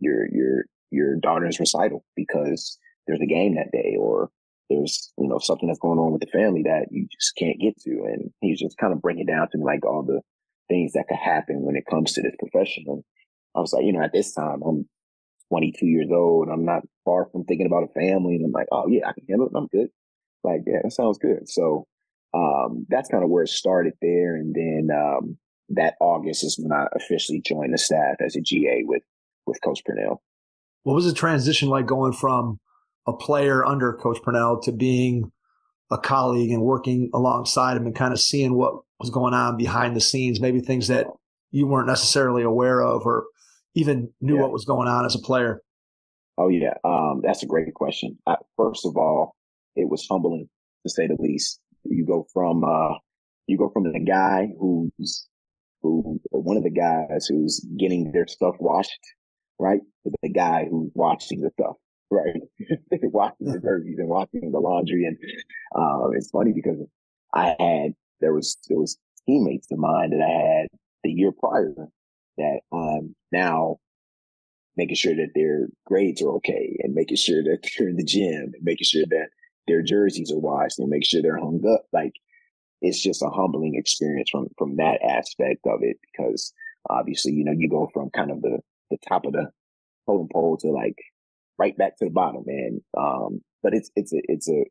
your daughter's recital because there's a game that day, or there's, something that's going on with the family that you just can't get to. And he's just kind of bringing down to me like all the things that could happen when it comes to this profession. And I was like, at this time, I'm 22 years old. I'm not far from thinking about a family. And I'm like, oh yeah, I can handle it. I'm good. Like, yeah, that sounds good. So, that's kind of where it started there. And then, that August is when I officially joined the staff as a GA with Coach Purnell. What was the transition like going from a player under Coach Purnell to being a colleague and working alongside him and kind of seeing what was going on behind the scenes, maybe things that you weren't necessarily aware of or even knew what was going on as a player? Oh, yeah. That's a great question. First of all, it was humbling, to say the least. You go from the guy who's one of the guys who's getting their stuff washed, right, to the guy who's washing the stuff, right? Washing the jerseys and washing the laundry. And it's funny because there was teammates of mine that I had the year prior that I'm now making sure that their grades are okay, and making sure that they're in the gym, and making sure that their jerseys are washed, and making sure they're hung up. Like, it's just a humbling experience from that aspect of it, because obviously, you go from kind of the top of the totem pole to like right back to the bottom, man. But it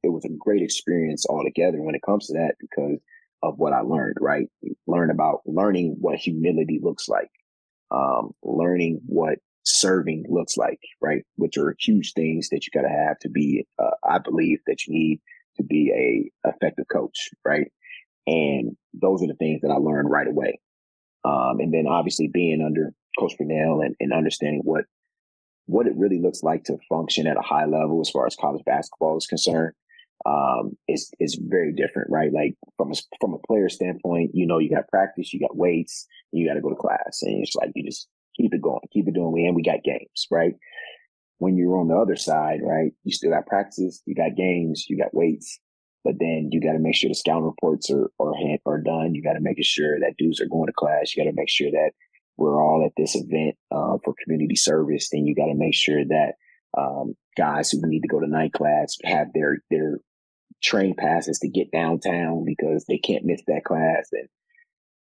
was a great experience altogether when it comes to that, because of what I learned, right? Learning what humility looks like, learning what serving looks like, right? Which are huge things that you got to have to be, I believe that you need to be a effective coach, right? And those are the things that I learned right away. And then obviously being under Coach Purnell and understanding what it really looks like to function at a high level as far as college basketball is concerned, is very different, right? Like from a player standpoint, you got practice, you got weights, you got to go to class, and it's like you just keep it going, keep it doing. And we got games, right? When you're on the other side, right, you still got practices, you got games, you got weights, but then you got to make sure the scouting reports are done. You got to make sure that dudes are going to class. You got to make sure that we're all at this event for community service, then you got to make sure that guys who need to go to night class have their train passes to get downtown because they can't miss that class. And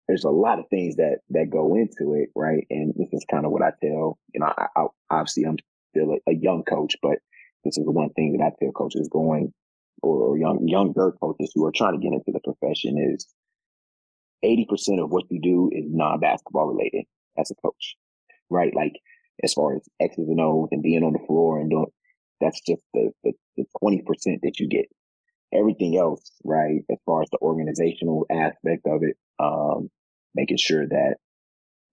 there's a lot of things that go into it, right? And this is kind of what I tell, I obviously I'm still a young coach, but this is the one thing that I tell coaches going, or younger coaches who are trying to get into the profession, is 80% of what you do is non-basketball related as a coach, right? Like as far as X's and O's and being on the floor and doing, that's just the 20% that you get. Everything else, right, as far as the organizational aspect of it, making sure that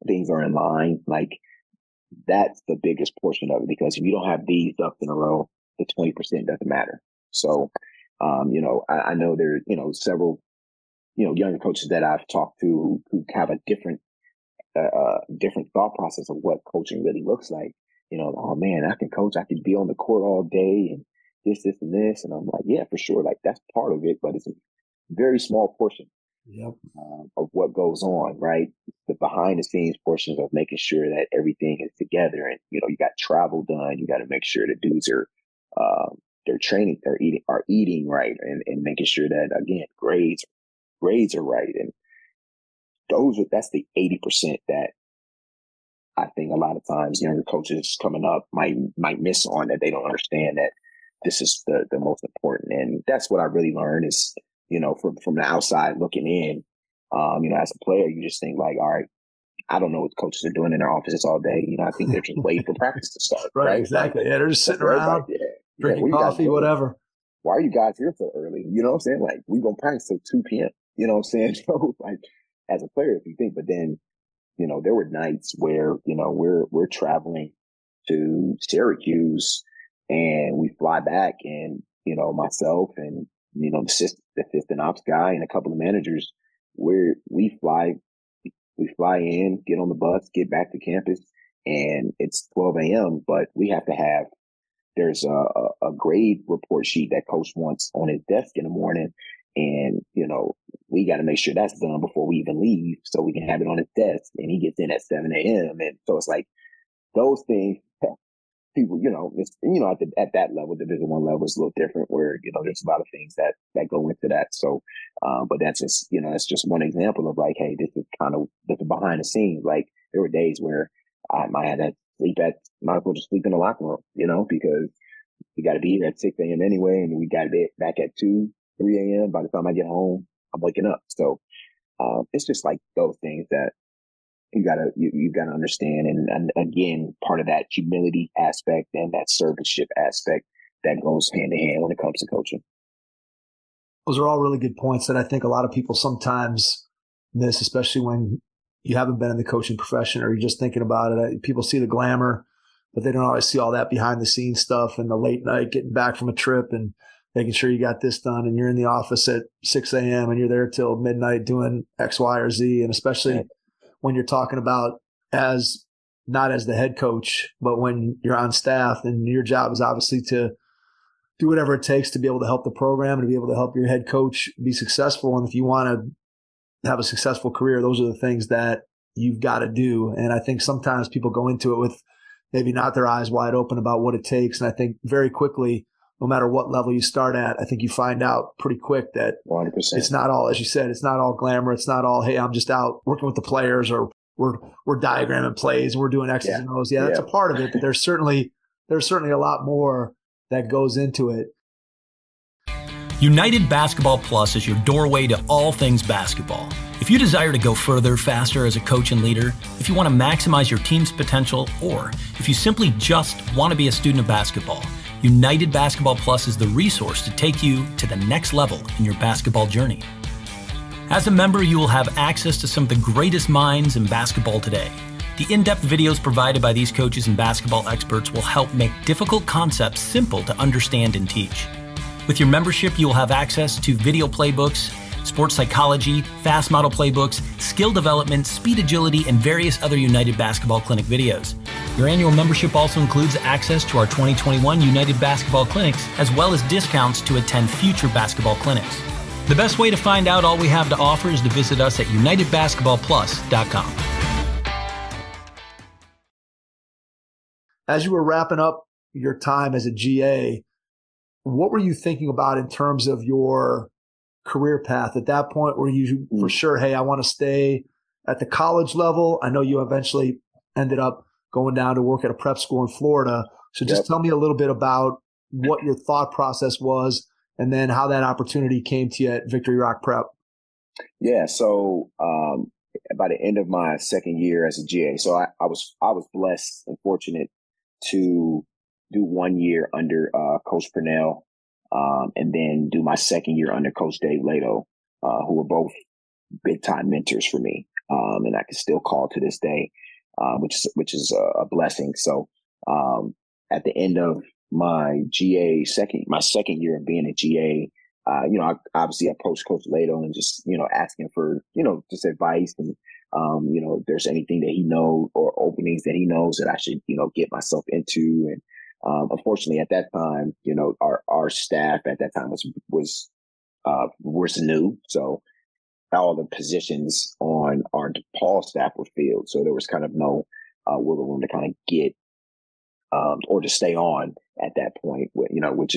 things are in line, like that's the biggest portion of it, because if you don't have these ducks in a row, the 20% doesn't matter. So, I know there, several, younger coaches that I've talked to who have a different thought process of what coaching really looks like. Oh man, I can coach, I can be on the court all day and this, and this. And I'm like, yeah, for sure. Like that's part of it, but it's a very small portion of what goes on, right? The behind the scenes portions of making sure that everything is together, and, you got travel done. You got to make sure the dudes are, they're training, they're eating right, and making sure that, again, grades are right. And that's the 80% that I think a lot of times younger coaches coming up might miss on, that they don't understand that this is the most important. And that's what I really learned is, from the outside looking in, as a player, you just think like, all right, I don't know what coaches are doing in their offices all day. I think they're just waiting for practice to start. Right, exactly. Yeah, they're just sitting around, drinking coffee, whatever. Why are you guys here so early? You know what I'm saying? Like, we going to practice till 2 p.m. You know what I'm saying? So, like, as a player, if you think, but then, there were nights where, we're traveling to Syracuse and we fly back, and, myself and, the assistant ops guy and a couple of managers, we fly in, get on the bus, get back to campus, and it's 12 a.m., but we have to have, there's a grade report sheet that coach wants on his desk in the morning. And, we got to make sure that's done before we even leave so we can have it on his desk. And he gets in at 7 a.m. And so it's like those things, people, it's, at that level, Division I level is a little different where, there's a lot of things that go into that. So, but that's just, that's just one example of like, hey, this is behind the scenes. Like there were days where I might as well just sleep in the locker room, because we got to be here at 6 a.m. anyway. And we got to be back at 2, 3 a.m. By the time I get home, I'm waking up. So, it's just like those things that you gotta understand. And again, part of that humility aspect and that servantship aspect that goes hand in hand when it comes to coaching. Those are all really good points that I think a lot of people sometimes miss, especially when you haven't been in the coaching profession or you're just thinking about it. People see the glamour, but they don't always see all that behind the scenes stuff and the late night getting back from a trip and making sure you got this done, and you're in the office at 6 a.m. and you're there till midnight doing X, Y, or Z. And especially when you're talking about not as the head coach, but when you're on staff, and your job is obviously to do whatever it takes to be able to help the program and to be able to help your head coach be successful. And if you want to have a successful career, those are the things that you've got to do. And I think sometimes people go into it with maybe not their eyes wide open about what it takes. And I think very quickly, no matter what level you start at, I think you find out pretty quick that 100%. It's not all, as you said, it's not all glamour. It's not all, hey, I'm just out working with the players, or we're diagramming plays, we're doing X's and O's. Yeah, that's a part of it, but there's certainly a lot more that goes into it. United Basketball Plus is your doorway to all things basketball. If you desire to go further, faster as a coach and leader, if you want to maximize your team's potential, or if you simply just want to be a student of basketball, United Basketball Plus is the resource to take you to the next level in your basketball journey. As a member, you will have access to some of the greatest minds in basketball today. The in-depth videos provided by these coaches and basketball experts will help make difficult concepts simple to understand and teach. With your membership, you will have access to video playbooks, sports psychology, fast model playbooks, skill development, speed agility, and various other United Basketball Clinic videos. Your annual membership also includes access to our 2021 United Basketball Clinics, as well as discounts to attend future basketball clinics. The best way to find out all we have to offer is to visit us at unitedbasketballplus.com. as you were wrapping up your time as a GA, what were you thinking about in terms of your career path at that point? Were you for sure, hey, I want to stay at the college level? I know you eventually ended up going down to work at a prep school in Florida. So just tell me a little bit about what your thought process was and then how that opportunity came to you at Victory Rock Prep. Yeah. So by the end of my second year as a GA, so I was blessed and fortunate to do 1 year under Coach Purnell, and then do my second year under Coach Dave Lato, who were both big time mentors for me, and I can still call to this day, which is a blessing. So at the end of my second year of being a GA, I obviously approached Coach Lato and just asking for just advice and if there's anything that he knows or openings that he knows that I should get myself into. And unfortunately at that time, our staff at that time was new, so all the positions on our DePaul staff were filled, so there was kind of no wiggle room to kind of get or to stay on at that point, which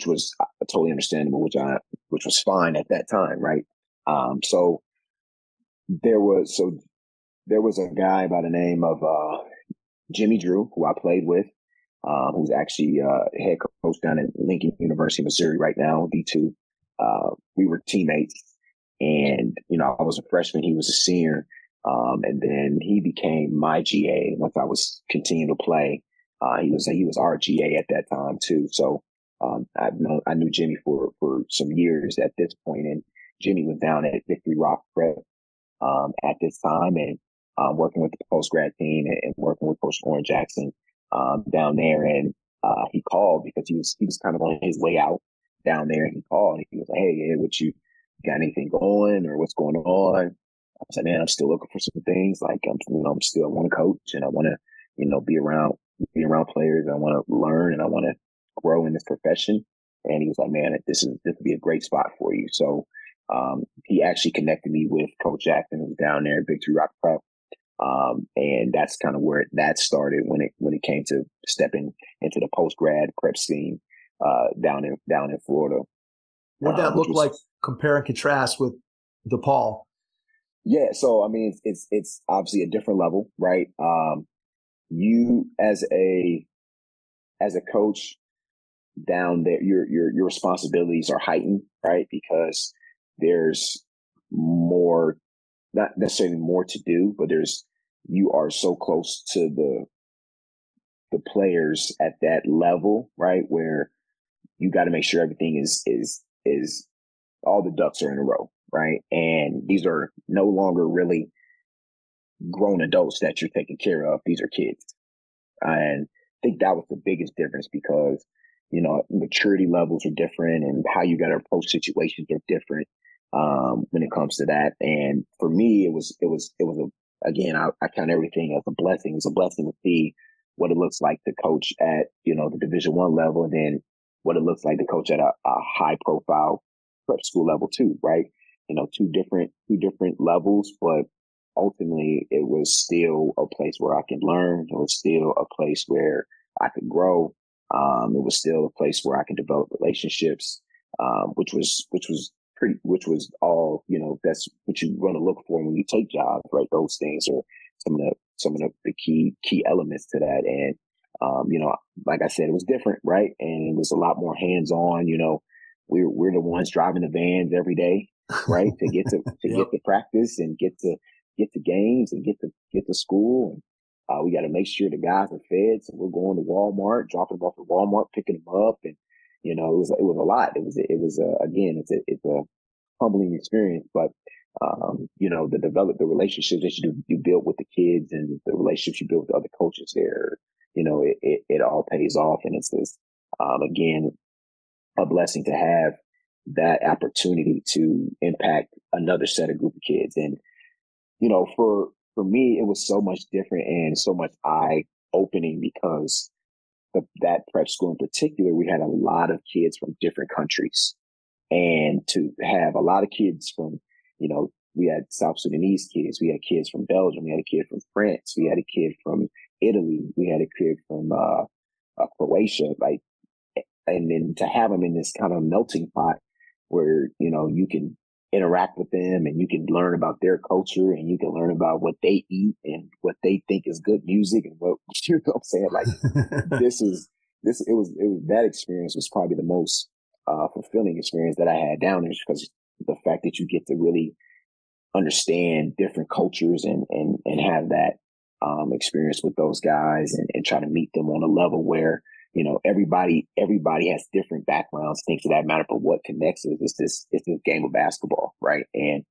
was totally understandable, which was fine at that time, right? So there was a guy by the name of Jimmy Drew, who I played with, who's actually head coach down at Lincoln University, Missouri right now, D2. We were teammates, and I was a freshman, he was a senior, and then he became my GA once I was continuing to play. He was our GA at that time too. So I knew Jimmy for some years at this point, and Jimmy was down at Victory Rock Prep at this time, and working with the post grad team and working with Coach Warren Jackson down there. And he called because he was kind of on his way out down there, and he called. And he was like, "Hey, what you got anything going or what's going on?" I was like, "Man, I'm still looking for some things. Like I want to coach and I want to be around players. I want to learn and I want to grow in this profession." And he was like, "Man, this would be a great spot for you." So he actually connected me with Coach Jackson, who was down there at Victory Rock Prep. And that's kind of where that started when it came to stepping into the post grad prep scene down in Florida. What did that look like? Compare and contrast with DePaul. Yeah, so I mean, it's obviously a different level, right? You as a coach down there, your responsibilities are heightened, right? Because there's more, not necessarily more to do, but you are so close to the players at that level, right? Where you got to make sure everything is all the ducks are in a row, right? And these are no longer really grown adults that you're taking care of. These are kids. And I think that was the biggest difference because, maturity levels are different and how you got to approach situations are different when it comes to that. And for me, it was again, I count everything as a blessing. It was a blessing to see what it looks like to coach at, the Division I level, and then what it looks like to coach at a high profile prep school level too, right? Two different levels, but ultimately it was still a place where I could learn. It was still a place where I could grow. It was still a place where I could develop relationships, which was all, that's what you want to look for when you take jobs, right? Those things are some of the key elements to that. And, like I said, it was different, right? And it was a lot more hands-on. We're the ones driving the vans every day, right? To get to get to practice and get to games and get to school. And we got to make sure the guys are fed. So we're going to Walmart, dropping them off at Walmart, picking them up, and it was a lot. Again, it's a humbling experience, but the relationships that you build with the kids and the relationships you build with other coaches there, it all pays off, and it's this again a blessing to have that opportunity to impact another set of group of kids. And for me, it was so much different and so much eye-opening because that prep school in particular, we had a lot of kids from different countries. And to have a lot of kids from, we had South Sudanese kids, we had kids from Belgium, we had a kid from France, we had a kid from Italy. We had a kid from Croatia, like, and then to have them in this kind of melting pot where, you know, you can interact with them and you can learn about their culture and you can learn about what they eat and what they think is good music and what, you know what I'm saying? Like, it was that experience was probably the most fulfilling experience that I had down there, because the fact that you get to really understand different cultures and have that experience with those guys and try to meet them on a level where, you know, everybody has different backgrounds, things of that matter, but what connects us is this game of basketball, right? And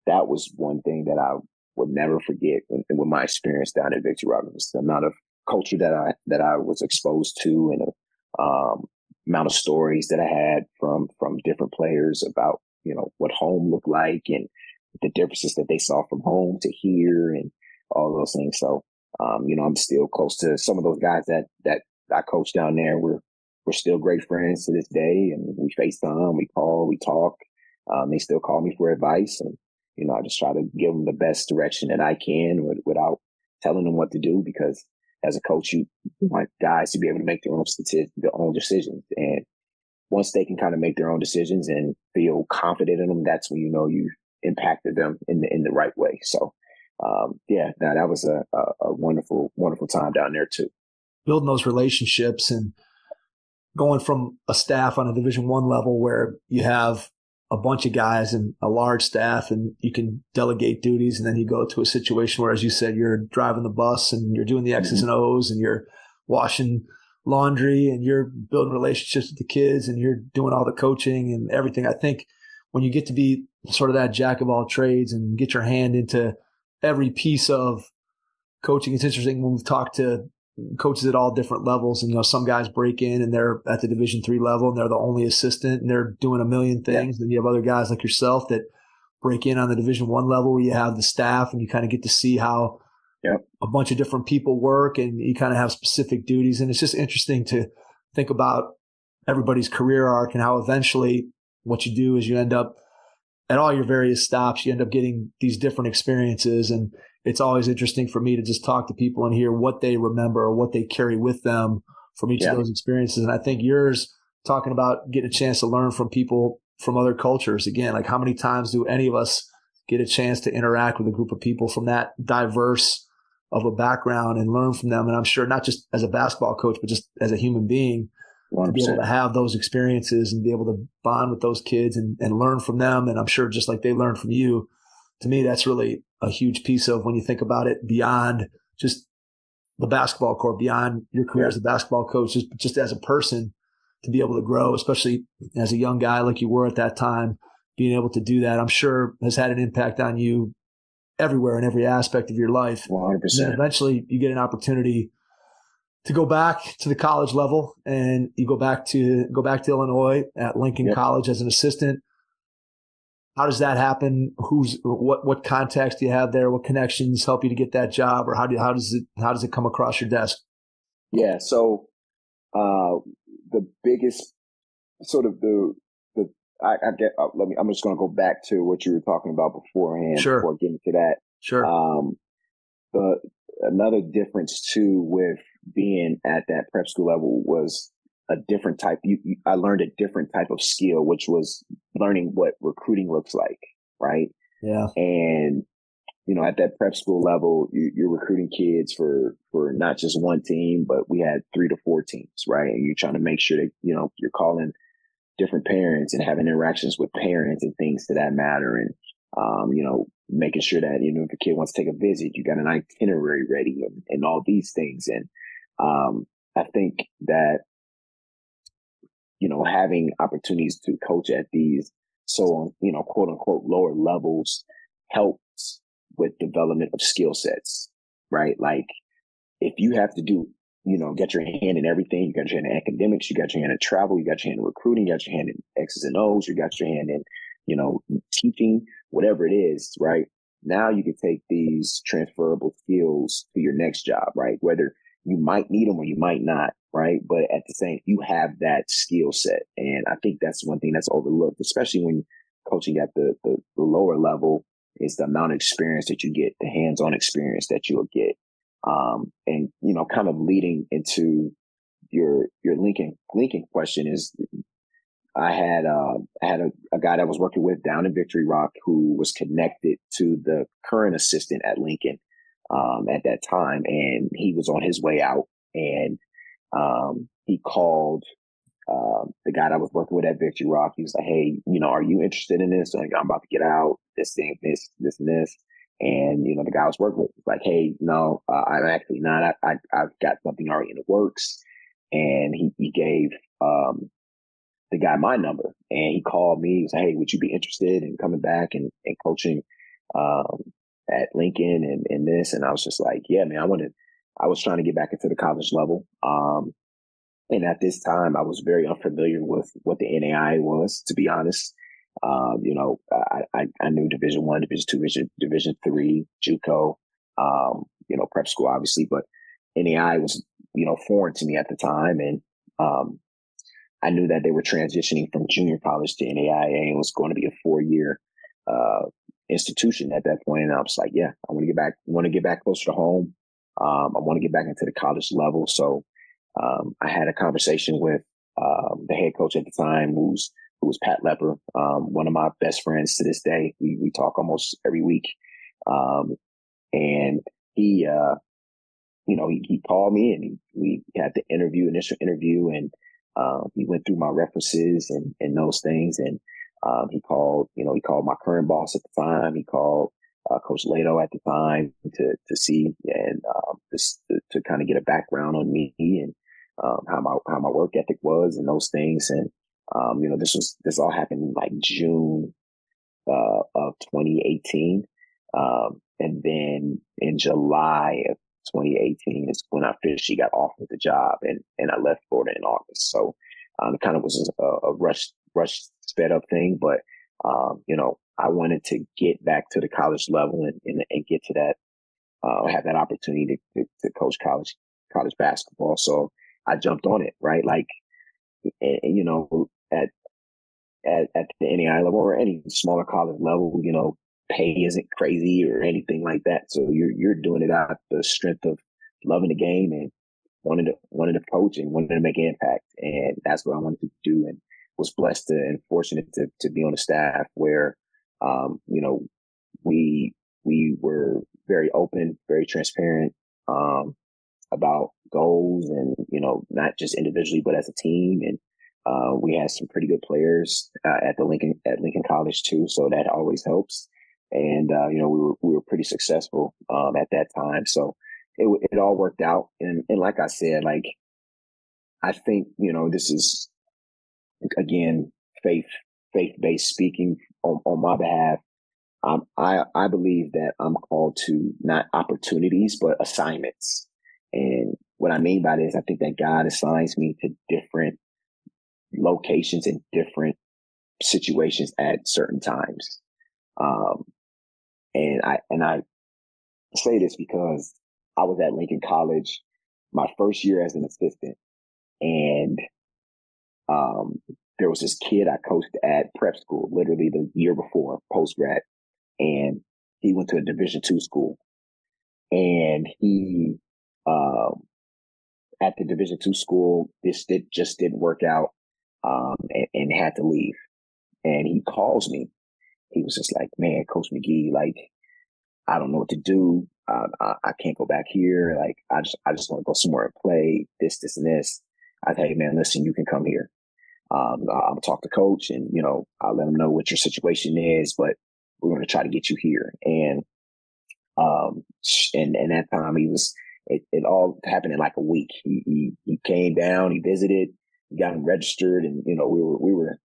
that was one thing that I would never forget with my experience down at Victory Roberts, the amount of culture that I was exposed to, and the amount of stories that I had from different players about, you know, what home looked like and the differences that they saw from home to here and all those things. So, you know, I'm still close to some of those guys that I coach down there. We're still great friends to this day, and we FaceTime, we call, we talk. They still call me for advice, and, you know, I just try to give them the best direction that I can without telling them what to do, because as a coach, you want guys to be able to make their own decisions. And once they can kind of make their own decisions and feel confident in them, that's when you know you've impacted them in the right way. So, that was a wonderful, wonderful time down there too. Building those relationships and going from a staff on a Division I level where you have a bunch of guys and a large staff and you can delegate duties, and then you go to a situation where, as you said, you're driving the bus and you're doing the X's and O's and you're washing laundry and you're building relationships with the kids and you're doing all the coaching and everything. I think when you get to be sort of that jack of all trades and get your hand into every piece of coaching, it's interesting when we've talked to coaches at all different levels, and, you know, some guys break in and they're at the Division III level and they're the only assistant and they're doing a million things. And you have other guys like yourself that break in on the Division I level where you have the staff and you kind of get to see how a bunch of different people work and you kind of have specific duties. And it's just interesting to think about everybody's career arc and how eventually what you do is you end up at all your various stops, you end up getting these different experiences. And it's always interesting for me to just talk to people and hear what they remember or what they carry with them from each of those experiences. And I think yours, talking about getting a chance to learn from people from other cultures, again, like how many times do any of us get a chance to interact with a group of people from that diverse of a background and learn from them? And I'm sure not just as a basketball coach, but just as a human being, 100%. To be able to have those experiences and be able to bond with those kids and learn from them. And I'm sure just like they learn from you, to me, that's really a huge piece of when you think about it beyond just the basketball court, beyond your career as a basketball coach, just as a person, to be able to grow, especially as a young guy like you were at that time, being able to do that, I'm sure has had an impact on you everywhere in every aspect of your life. 100%. And then eventually you get an opportunity to go back to the college level, and you go back to Illinois at Lincoln College as an assistant. How does that happen? What contacts do you have there? What connections help you to get that job, or how does it come across your desk? Yeah. So, the biggest sort of I'm just going to go back to what you were talking about beforehand. Sure. Before getting to that. Sure. Another difference too with being at that prep school level was a different type. I learned a different type of skill, which was learning what recruiting looks like, right? Yeah. And, you know, at that prep school level, you're recruiting kids for not just one team, but we had 3 to 4 teams, right? And you're trying to make sure that, you know, you're calling different parents and having interactions with parents and things to that matter. And, you know, making sure that, you know, if a kid wants to take a visit, you got an itinerary ready and all these things. And, I think that, you know, having opportunities to coach at these, you know, quote unquote, lower levels helps with development of skill sets, right? Like if you have to do, you know, get your hand in everything, you got your hand in academics, you got your hand in travel, you got your hand in recruiting, you got your hand in X's and O's, you got your hand in, you know, teaching, whatever it is, right? Now you can take these transferable skills to your next job, right? Whether you might need them or you might not, right? But at the same, you have that skill set. And I think that's one thing that's overlooked, especially when coaching at the lower level, is the amount of experience that you get, the hands-on experience that you'll get. And, kind of leading into your Lincoln question is I had a guy that I was working with down in Victory Rock who was connected to the current assistant at Lincoln at that time, and he was on his way out, and he called the guy that I was working with at Victory Rock. He was like, "Hey, are you interested in this? Like, I'm about to get out. This thing, this, and this." And the guy I was working with was like, "Hey, no, I'm actually not. I've got something already in the works." And he gave the guy my number, and he called me. He was like, "Hey, would you be interested in coming back and coaching at Lincoln and this?" And I was just like, "Yeah, man, I was trying to get back into the college level." And at this time, I was very unfamiliar with what the NAIA was, to be honest. I knew Division I, Division II, Division III, JUCO, prep school, obviously, but NAIA was, foreign to me at the time. And I knew that they were transitioning from junior college to NAIA, and it was going to be a 4-year institution at that point. And I was like, yeah, I want to get back closer to home. I want to get back into the college level. So I had a conversation with the head coach at the time, who was Pat Lepper, one of my best friends to this day. We talk almost every week. And he called me, and we had the initial interview, and he went through my references and those things. And he called my current boss at the time. He called Coach Lato at the time to see and to kind of get a background on me and how my work ethic was and those things. And this all happened in like June of 2018, and then in July of 2018 is when I officially got offered the job, and I left Florida in August. So it kind of was a rush sped up thing, but I wanted to get back to the college level and get to that, have that opportunity to coach college basketball. So I jumped on it, right? Like, at the NAIA level or any smaller college level, pay isn't crazy or anything like that. So you're doing it out of the strength of loving the game and wanted to coach and wanted to make an impact. And that's what I wanted to do, and was blessed and fortunate to be on the staff where, we were very open, very transparent, about goals and, not just individually, but as a team. And, we had some pretty good players, at Lincoln College too. So that always helps. And, we were pretty successful, at that time. So it all worked out. And like I said, like, I think, this is, again, faith-based speaking on my behalf. I believe that I'm called to not opportunities, but assignments. And what I mean by this, I think that God assigns me to different locations and different situations at certain times. And I say this because I was at Lincoln College my first year as an assistant, and there was this kid I coached at prep school, literally the year before, post grad, and he went to a Division II school, and he at the Division II school, just didn't work out, and had to leave. And he calls me. He was just like, "Man, Coach McGhee, like, I don't know what to do. I can't go back here. Like, I just want to go somewhere and play this, and this." I said, "Hey, man, listen, you can come here. I'll talk to coach, and, I'll let him know what your situation is, but we're going to try to get you here." And that time it all happened in like a week. He came down, he visited, we got him registered, and, we were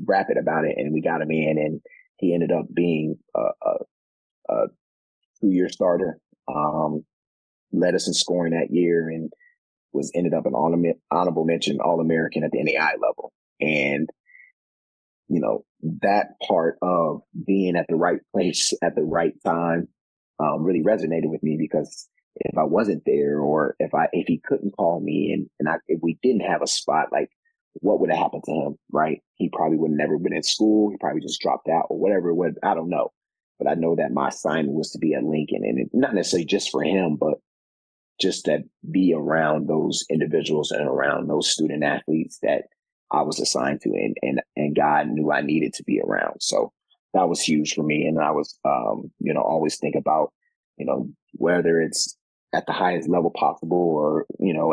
rapid about it, and we got him in, and he ended up being a 2-year starter, led us in scoring that year, and ended up an honorable mention All-American at the NAIA level. And, that part of being at the right place at the right time, really resonated with me, because if I wasn't there, or if he couldn't call me, if we didn't have a spot, like, what would have happened to him, right? He probably would have never been in school. He probably just dropped out or whatever it was. I don't know. But I know that my assignment was to be at Lincoln, and not necessarily just for him, but just to be around those individuals and around those student athletes that I was assigned to, and God knew I needed to be around. So that was huge for me. And I was, always think about, whether it's at the highest level possible or,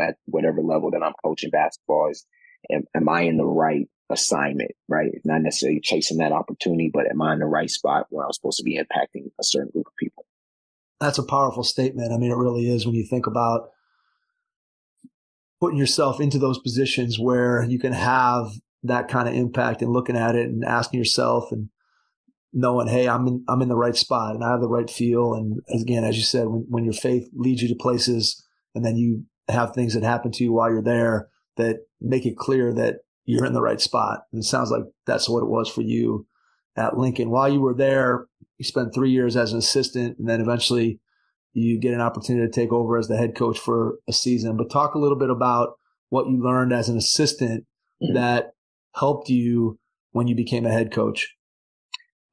at whatever level that I'm coaching basketball is, am I in the right assignment, right? Not necessarily chasing that opportunity, but am I in the right spot where I'm supposed to be impacting a certain group of people? That's a powerful statement. I mean, it really is when you think about putting yourself into those positions where you can have that kind of impact and looking at it and asking yourself and knowing, hey, I'm in the right spot and I have the right feel. And again, as you said, when your faith leads you to places and then you have things that happen to you while you're there that make it clear that you're in the right spot. And it sounds like that's what it was for you at Lincoln. While you were there, you spent 3 years as an assistant, and then eventually you get an opportunity to take over as the head coach for a season. But talk a little bit about what you learned as an assistant that helped you when you became a head coach.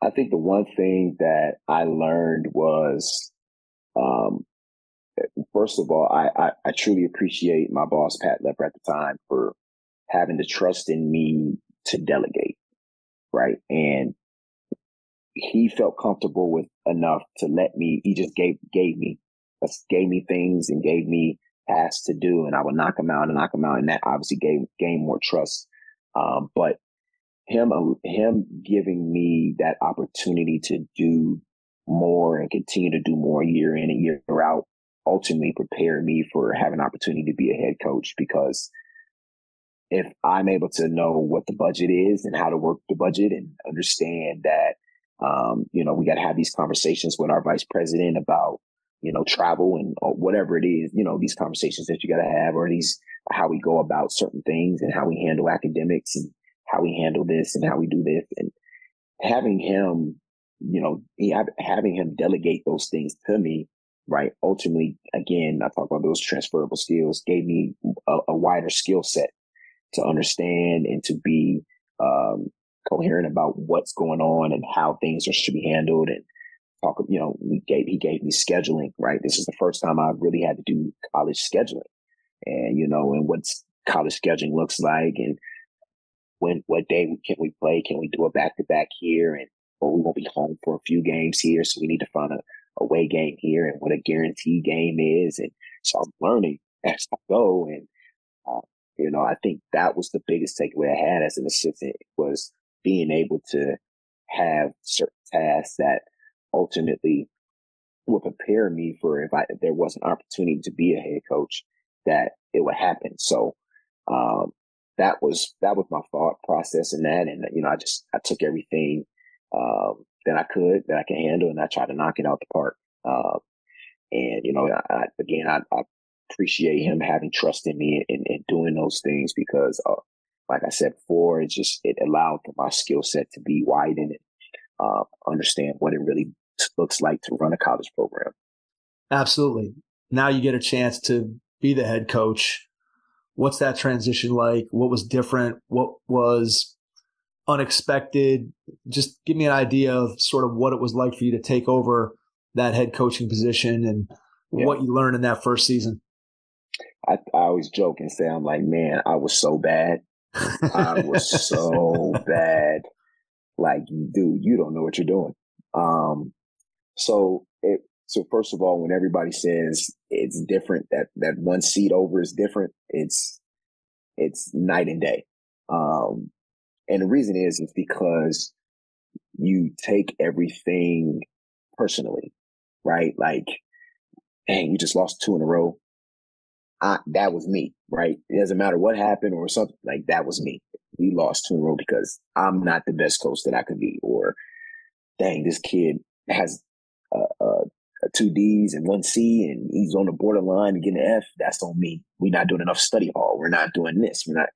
I think the one thing that I learned was, first of all, I truly appreciate my boss, Pat Lepper, at the time for having the trust in me to delegate, right? And he felt comfortable with enough to let me, he just gave me things and gave me tasks to do, and I would knock them out. And that obviously gained more trust. But him giving me that opportunity to do more and continue to do more year in and year out ultimately prepared me for having an opportunity to be a head coach, because if I'm able to know what the budget is and how to work the budget and understand that, we got to have these conversations with our vice president about, travel and whatever it is, these conversations that you got to have, or these, how we go about certain things and how we handle academics and how we handle this and how we do this, and having him, having him delegate those things to me, right? Ultimately, again, I talk about those transferable skills, gave me a wider skill set to understand and to be coherent about what's going on and how things should be handled. And talk, he gave me scheduling, right? This is the first time I really had to do college scheduling, and and what college scheduling looks like, and what day can we play? Can we do a back-to-back here? And or we won't be home for a few games here, so we need to find a away game here, and what a guaranteed game is. And so I'm learning as I go, and I think that was the biggest takeaway I had as an assistant, was being able to have certain tasks that ultimately would prepare me for if there was an opportunity to be a head coach, that it would happen. So that was my thought process in that, and I took everything that I can handle, and I tried to knock it out the park. And I appreciate him having trust in me and doing those things, because like I said before, it allowed for my skill set to be widened and understand what it really looks like to run a college program. Absolutely. Now you get a chance to be the head coach. What's that transition like? What was different? What was unexpected? Just give me an idea of sort of what it was like for you to take over that head coaching position and what you learned in that first season. I always joke and say, I'm like, man, I was so bad. I was so bad. Like, dude, you don't know what you're doing. So first of all, when everybody says it's different, that one seat over is different, it's night and day. And the reason is because you take everything personally, right? Like, dang, you just lost 2 in a row. That was me, right? It doesn't matter what happened or something, like that was me. We lost 2 in a row because I'm not the best coach that I could be, or dang, this kid has a 2 Ds and 1 C and he's on the borderline and getting an F. That's on me. We're not doing enough study hall. We're not doing this. We're not.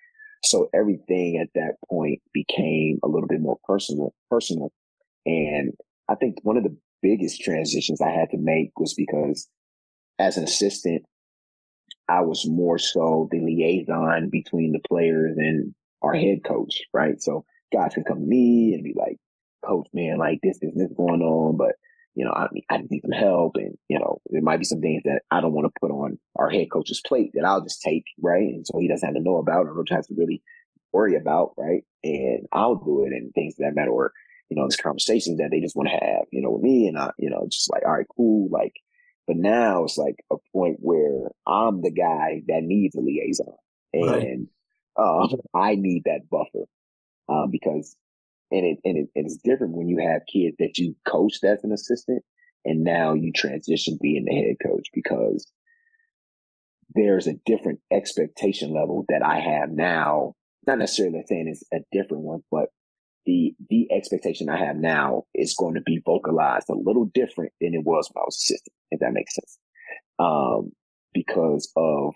So everything at that point became a little bit more personal. And I think one of the biggest transitions I had to make was because as an assistant, I was more so the liaison between the players and our head coach, right? So guys can come to me and be like, Coach, man, like this going on. But, I need some help, and, there might be some things that I don't want to put on our head coach's plate that I'll just take, right? And so he doesn't have to know about or don't have to really worry about, right? And I'll do it, and things of that matter, or, there's conversations that they just want to have, with me, and I, just like, all right, cool. Like, but now it's like a point where I'm the guy that needs a liaison, and I need that buffer, because it's different when you have kids that you coached as an assistant, and now you transition being the head coach, because there's a different expectation level that I have now. Not necessarily saying it's a different one, but the expectation I have now is going to be vocalized a little different than it was when I was assistant, if that makes sense. Because of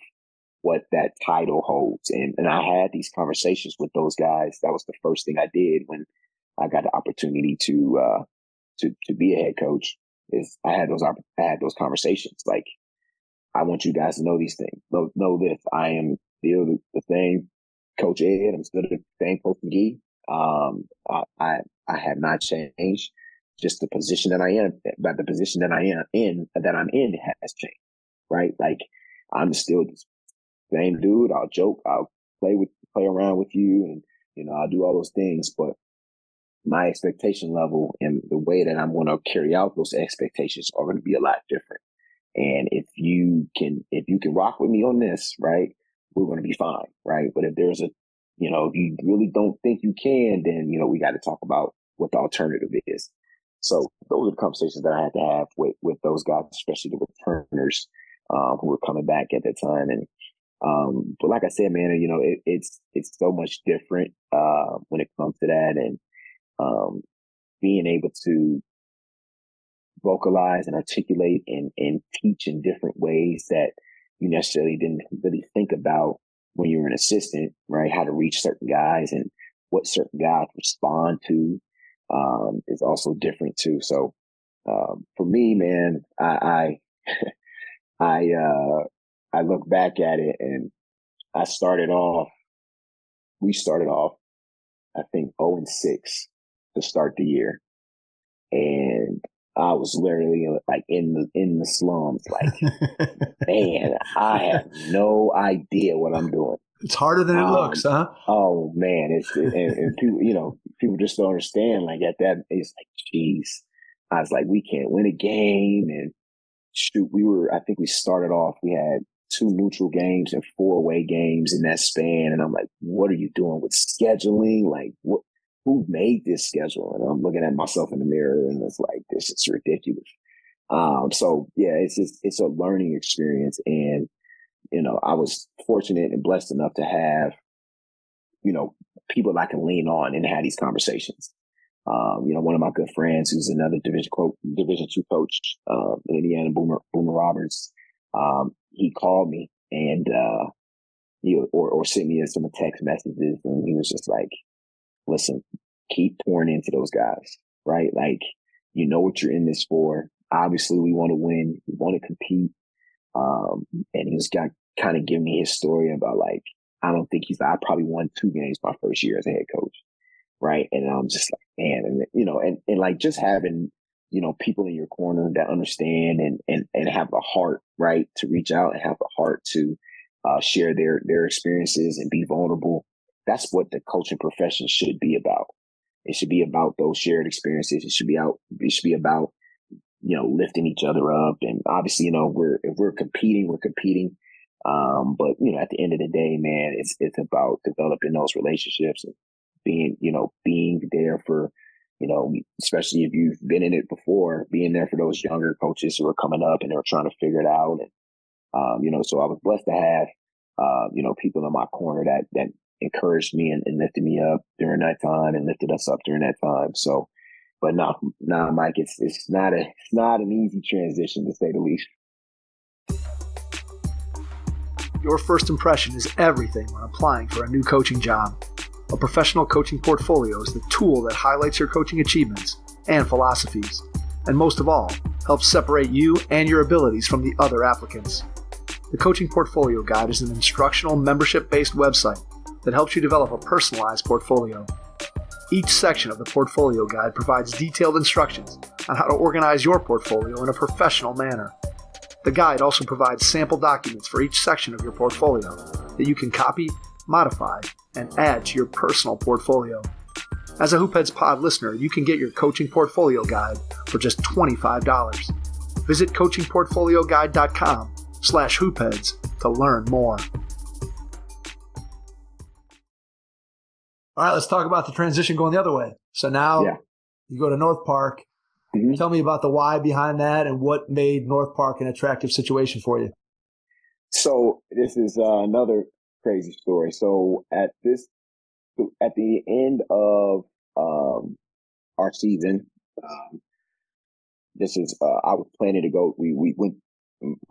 what that title holds. And I had these conversations with those guys. That was the first thing I did when I got the opportunity to be a head coach, is I had those conversations. Like, I want you guys to know these things. Know this. I am still the same Coach Ed. I'm still the same Coach McGhee. I have not changed. Just the position that I am, but the position that I'm in has changed, right? Like, I'm still the same dude. I'll joke. I'll play around with you, and, I'll do all those things, but my expectation level and the way that I'm going to carry out those expectations are going to be a lot different. And if you can rock with me on this, right, we're going to be fine, right? But if there's if you really don't think you can, then, we got to talk about what the alternative is. So those are the conversations that I had to have with those guys, especially the returners, who were coming back at that time. And, but like I said, man, it's so much different, when it comes to that. And, being able to vocalize and articulate and teach in different ways that you necessarily didn't really think about when you were an assistant, right? How to reach certain guys and what certain guys respond to, is also different too. So, for me, man, I look back at it, and we started off, I think 0-6 to start the year. And I was literally like in the slums, like, man, I have no idea what I'm doing. It's harder than it looks, huh? Oh man, and people, people just don't understand. Like, at that, it's like, geez, I was like, we can't win a game, and shoot, I think we started off, we had 2 neutral games and 4 away games in that span, and I'm like, what are you doing with scheduling? Like, who made this schedule? And I'm looking at myself in the mirror, and it's like, this is ridiculous. So yeah, it's a learning experience. And, I was fortunate and blessed enough to have, people I can lean on and have these conversations. One of my good friends, who's another Division II coach, in Indiana, Boomer Roberts, he called me and, or sent me some text messages, and he was just like, listen, keep pouring into those guys, right? Like, what you're in this for. Obviously, we want to win. We want to compete. And he was kind of giving me his story about, like, I probably won 2 games my first year as a head coach, right? And I'm just like, man, and like, just having, people in your corner that understand and have the heart, right, to reach out and have the heart to share their experiences and be vulnerable. That's what the coaching profession should be about. It should be about those shared experiences. It should be about, lifting each other up. And obviously, if we're competing, we're competing. But, at the end of the day, man, it's about developing those relationships and being there for, especially if you've been in it before, being there for those younger coaches who are coming up and they're trying to figure it out. And, so I was blessed to have, people in my corner that encouraged me and lifted me up during that time and lifted us up during that time. So, but no, Mike, it's not an easy transition, to say the least. Your first impression is everything when applying for a new coaching job. A professional coaching portfolio is the tool that highlights your coaching achievements and philosophies, and most of all, helps separate you and your abilities from the other applicants. The Coaching Portfolio Guide is an instructional, membership-based website that helps you develop a personalized portfolio. Each section of the portfolio guide provides detailed instructions on how to organize your portfolio in a professional manner. The guide also provides sample documents for each section of your portfolio that you can copy, modify, and add to your personal portfolio. As a Hoopheads Pod listener, you can get your coaching portfolio guide for just $25. Visit coachingportfolioguide.com/hoopheads to learn more. All right, let's talk about the transition going the other way. So now you go to North Park. Mm-hmm. Tell me about the why behind that and what made North Park an attractive situation for you. So this is another crazy story. So at the end of our season, I was planning to go. We went.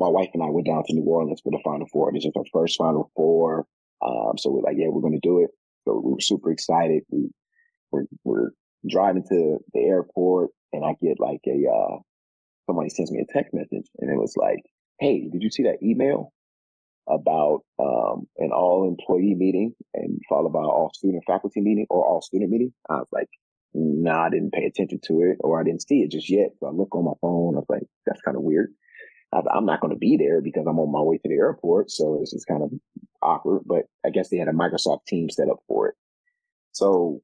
My wife and I went down to New Orleans for the Final Four. This is our first Final Four. So we're like, yeah, we're going to do it. So we were super excited. We're driving to the airport, and I get like somebody sends me a text message, and it was like, "Hey, did you see that email about an all-employee meeting and followed by an all-student faculty meeting or all-student meeting?" I was like, "No, I didn't pay attention to it, or I didn't see it just yet." So I look on my phone. I was like, "That's kind of weird." I'm not going to be there because I'm on my way to the airport, so this is kind of awkward. But I guess they had a Microsoft Teams set up for it. So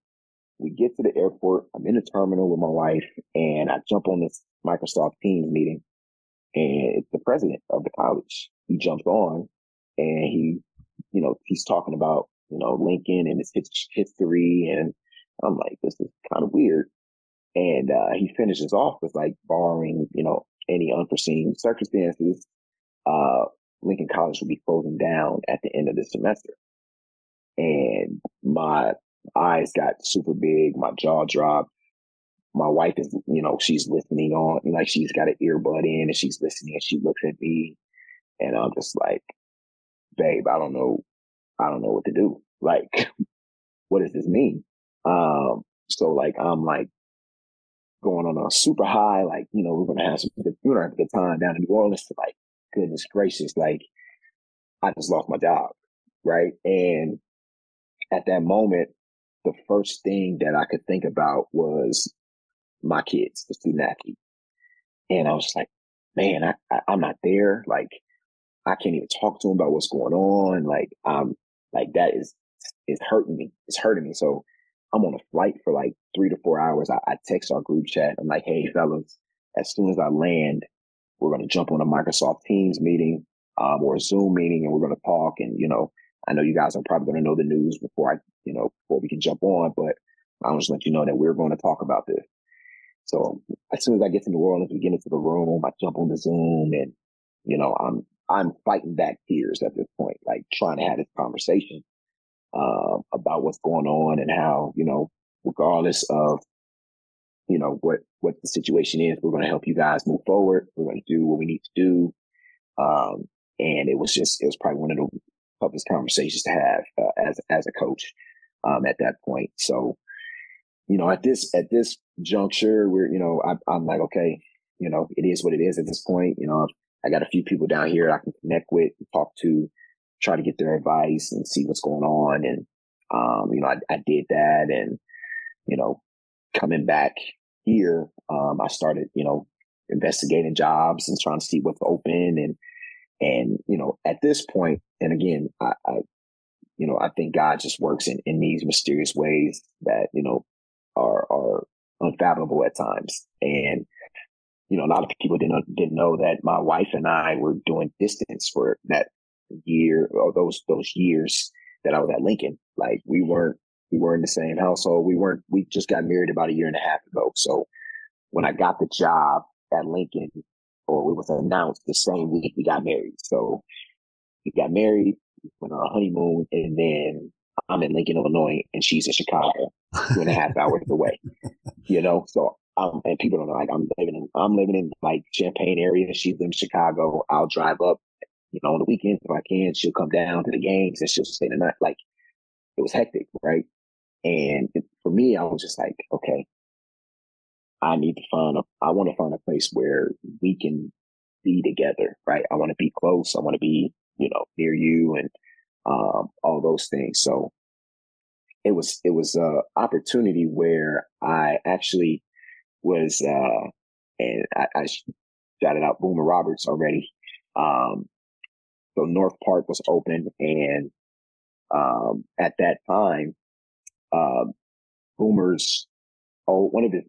we get to the airport. I'm in the terminal with my wife, and I jump on this Microsoft Teams meeting, and it's the president of the college. He jumps on, and he's talking about Lincoln and its history, and I'm like, this is kind of weird. And he finishes off with like, barring any unforeseen circumstances, Lincoln College will be closing down at the end of the semester. And my eyes got super big, my jaw dropped. My wife is, she's listening on, like she's got an earbud in and she's listening, and she looks at me, and I'm just like, babe, I don't know what to do. Like, what does this mean? So like, I'm like going on a super high, like, we're going to have a good time down in New Orleans. To like, goodness gracious, like, I just lost my job. Right. And at that moment, the first thing that I could think about was my kids, the student athlete. And I was just like, man, I'm not there. Like, I can't even talk to them about what's going on. Like, that is hurting me. It's hurting me. So I'm on a flight for like 3 to 4 hours. I text our group chat. I'm like, hey, fellas, as soon as I land, we're going to jump on a Microsoft Teams meeting or a Zoom meeting, and we're going to talk. And, I know you guys are probably going to know the news before we can jump on, but I'll just let you know that we're going to talk about this. So as soon as I get to New Orleans, we get into the room, I jump on the Zoom, and, I'm fighting back tears at this point, like trying to have this conversation about what's going on and how, regardless of, what the situation is, we're going to help you guys move forward. We're going to do what we need to do. And it was probably one of the toughest conversations to have as a coach at that point. So, at this juncture, I'm like, okay, it is what it is at this point. I got a few people down here I can connect with, talk to, try to get their advice and see what's going on. And, I did that. And, coming back here, I started, investigating jobs and trying to see what's open. And, at this point, and again, I think God just works in these mysterious ways that, are unfathomable at times. And, a lot of people didn't know that my wife and I were doing distance for that year or those years that I was at Lincoln. Like, we weren't in the same household. We just got married about a year and a half ago. So when I got the job at Lincoln, or it was announced the same week we got married. So we got married, went on a honeymoon, and then I'm in Lincoln, Illinois, and she's in Chicago, 2.5 hours away. So and people don't know, like, I'm living in like Champaign area. She's in Chicago. I'll drive up, on the weekends if I can. She'll come down to the games and she'll stay the night. Like, it was hectic, right? And for me, I was just like, okay, I want to find a place where we can be together, right? I want to be close. I want to be, near you and all those things. So, it was a opportunity where I actually was, and I shouted out Boomer Roberts already. So North Park was open, and at that time, Boomer's one of his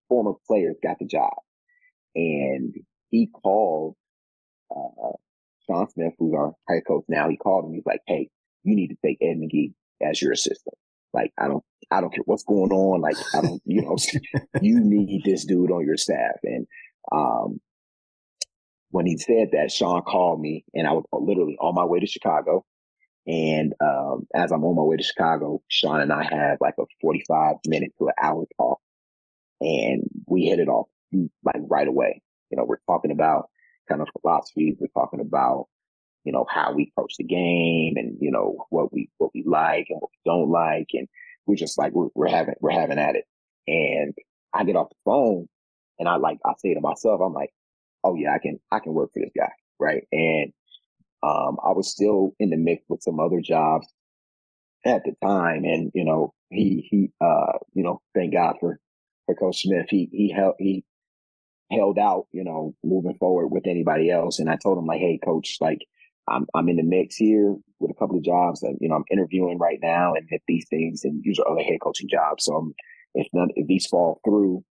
former players got the job, and he called Sean Smith, who's our head coach now. He called him. He's like, "Hey, you need to take Ed McGhee as your assistant. Like, I don't care what's going on. Like, I don't, you need this dude on your staff." And when he said that, Sean called me, and I was literally on my way to Chicago. And as I'm on my way to Chicago, Sean and I had like a 45-minute to an hour talk, and we hit it off like right away. We're talking about kind of philosophies. We're talking about, how we approach the game, and, what we like and what we don't like. And we're just like, we're having at it. And I get off the phone, and I say to myself, I'm like, oh yeah, I can work for this guy. Right. And I was still in the mix with some other jobs at the time. And, he thank God for Coach Smith. He held out, moving forward with anybody else. And I told him, like, hey, Coach, like, I'm in the mix here with a couple of jobs that, I'm interviewing right now, and if these things, and these are other head coaching jobs. So if these fall through,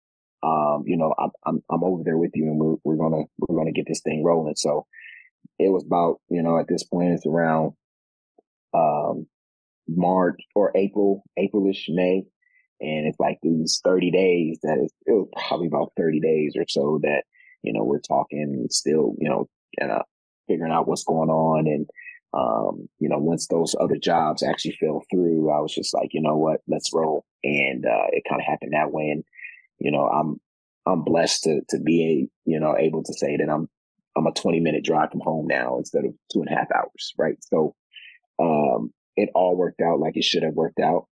I'm over there with you, and we're gonna get this thing rolling. So it was about, at this point, it's around March or Aprilish, May. And it's like these 30 days it was probably about 30 days or so that, we're talking still, kind of figuring out what's going on. And, once those other jobs actually fell through, I was just like, you know what, let's roll. And it kind of happened that way. And, I'm blessed to be, able to say that I'm a 20-minute drive from home now instead of 2.5 hours. Right. So it all worked out like it should have worked out.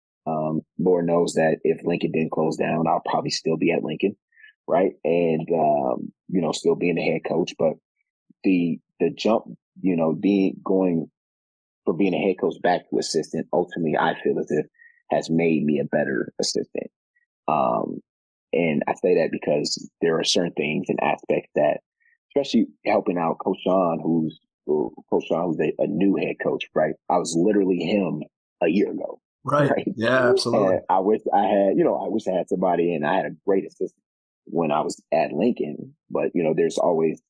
Lord knows that if Lincoln didn't close down, I'll probably still be at Lincoln. Right. And, still being the head coach. But the jump, going from being a head coach back to assistant, ultimately, I feel as if has made me a better assistant. And I say that because there are certain things and aspects that, especially helping out Coach Sean, who's a new head coach, right? I was literally him a year ago. Right. Yeah, absolutely. And I wish I had somebody, and I had a great assistant when I was at Lincoln, but there's always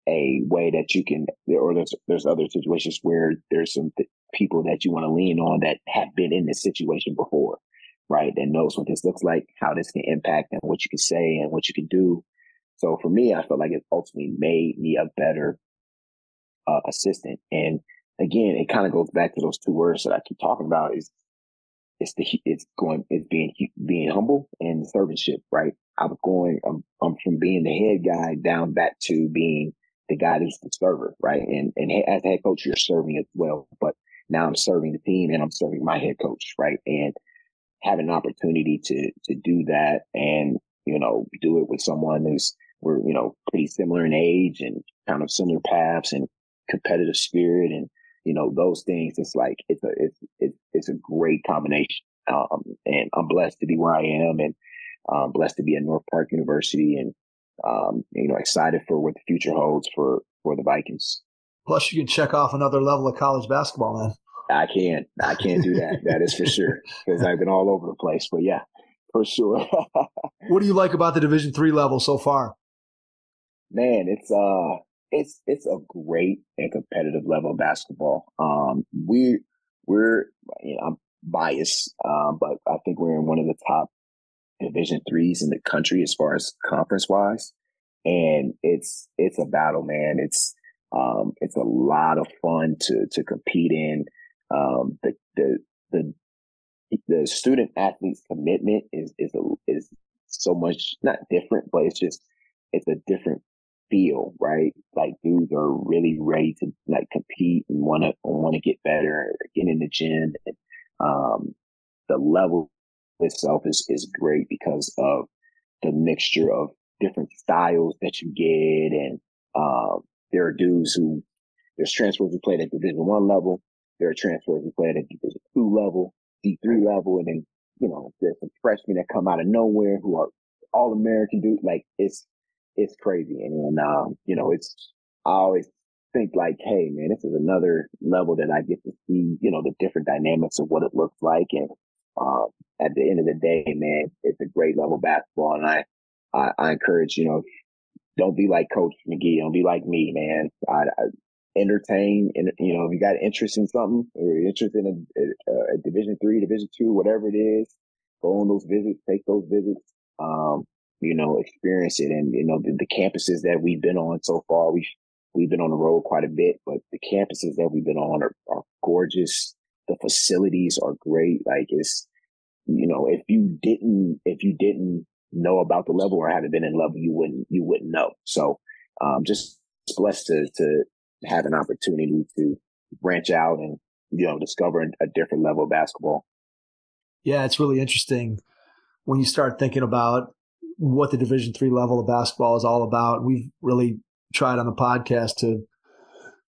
a way that you can, or there's other situations where there's some people that you want to lean on that have been in this situation before, right? That knows what this looks like, how this can impact, and what you can say and what you can do. So for me, I felt like it ultimately made me a better assistant. And again, it kind of goes back to those two words that I keep talking about: it's being humble and servantship, right? I'm from being the head guy down back to being the guy who's the server, right? And as head coach, you're serving as well, but now I'm serving the team, and I'm serving my head coach, right? And having an opportunity to do that, and do it with someone we're pretty similar in age and kind of similar paths and competitive spirit, and those things. It's like it's a great combination, and I'm blessed to be where I am, and blessed to be at North Park University, and excited for what the future holds for the Vikings. Plus, you can check off another level of college basketball, man. I can't do that. That is for sure, because I've been all over the place. But yeah, for sure. What do you like about the Division III level so far? Man, it's a great and competitive level of basketball. We're I'm biased, but I think we're in one of the top Division IIIs in the country as far as conference wise, and it's a battle, man. It's a lot of fun to compete in. The student athlete's commitment is so much, not different, but it's a different feel, right? Like, dudes are really ready to like compete and want to get better, get in the gym. And, the level itself is great because of the mixture of different styles that you get. And, there are dudes there's transfers who played at Division I level. There are transfers who played at Division II level. D3 level, and then, you know, there's some freshmen that come out of nowhere who are all-American dudes. Like, it's crazy. And, you know, I always think like, hey, man, this is another level that I get to see, you know, the different dynamics of what it looks like. And at the end of the day, man, it's a great level of basketball. And I encourage, you know, don't be like Coach McGhee. Don't be like me, man. I entertain, and, you know, if you got interest in something, or you're interested in a Division III, Division II, whatever it is, go on those visits, take those visits, you know, experience it. And, you know, the campuses that we've been on so far, we've been on the road quite a bit, but the campuses that we've been on are gorgeous. The facilities are great. Like, it's, you know, if you didn't know about the level or hadn't been in level, you wouldn't know. So, just blessed to have an opportunity to branch out and, you know, discover a different level of basketball. Yeah, it's really interesting when you start thinking about what the Division III level of basketball is all about. We've really tried on the podcast to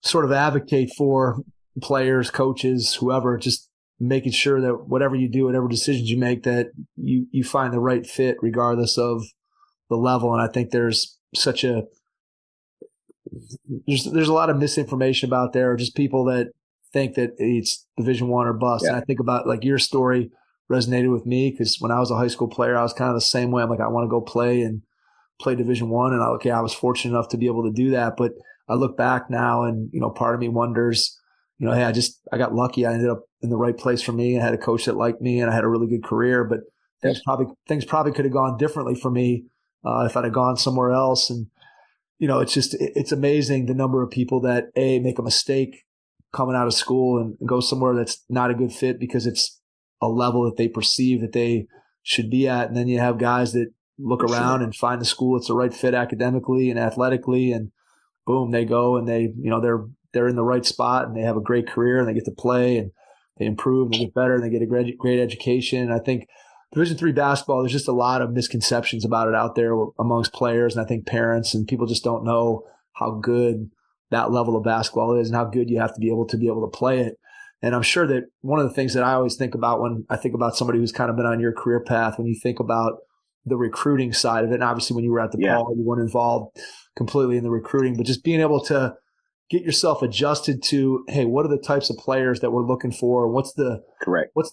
sort of advocate for players, coaches, whoever, just making sure that whatever you do, whatever decisions you make, that you find the right fit regardless of the level. And I think there's a lot of misinformation about there, just people that think that it's Division I or bust. Yeah. And I think about, like, your story resonated with me, because when I was a high school player, I was kind of the same way. I'm like, I want to go play Division I. And I was fortunate enough to be able to do that. But I look back now and, you know, part of me wonders, you know, hey, I got lucky. I ended up in the right place for me. I had a coach that liked me, and I had a really good career, but things probably could have gone differently for me if I'd have gone somewhere else. And, you know, it's amazing the number of people that make a mistake coming out of school and go somewhere that's not a good fit because it's a level that they perceive that they should be at. And then you have guys that look around and find the school that's the right fit academically and athletically, and boom, they go and they, you know, they're in the right spot and they have a great career and they get to play and they improve and they get better and they get a great education. And I think Division III basketball, there's just a lot of misconceptions about it out there amongst players, and I think parents and people just don't know how good that level of basketball is and how good you have to be able to play it. And I'm sure that one of the things that I always think about when I think about somebody who's kind of been on your career path, when you think about the recruiting side of it, and obviously when you were at DePaul, you weren't involved completely in the recruiting, but just being able to get yourself adjusted to, hey, what are the types of players that we're looking for? What's the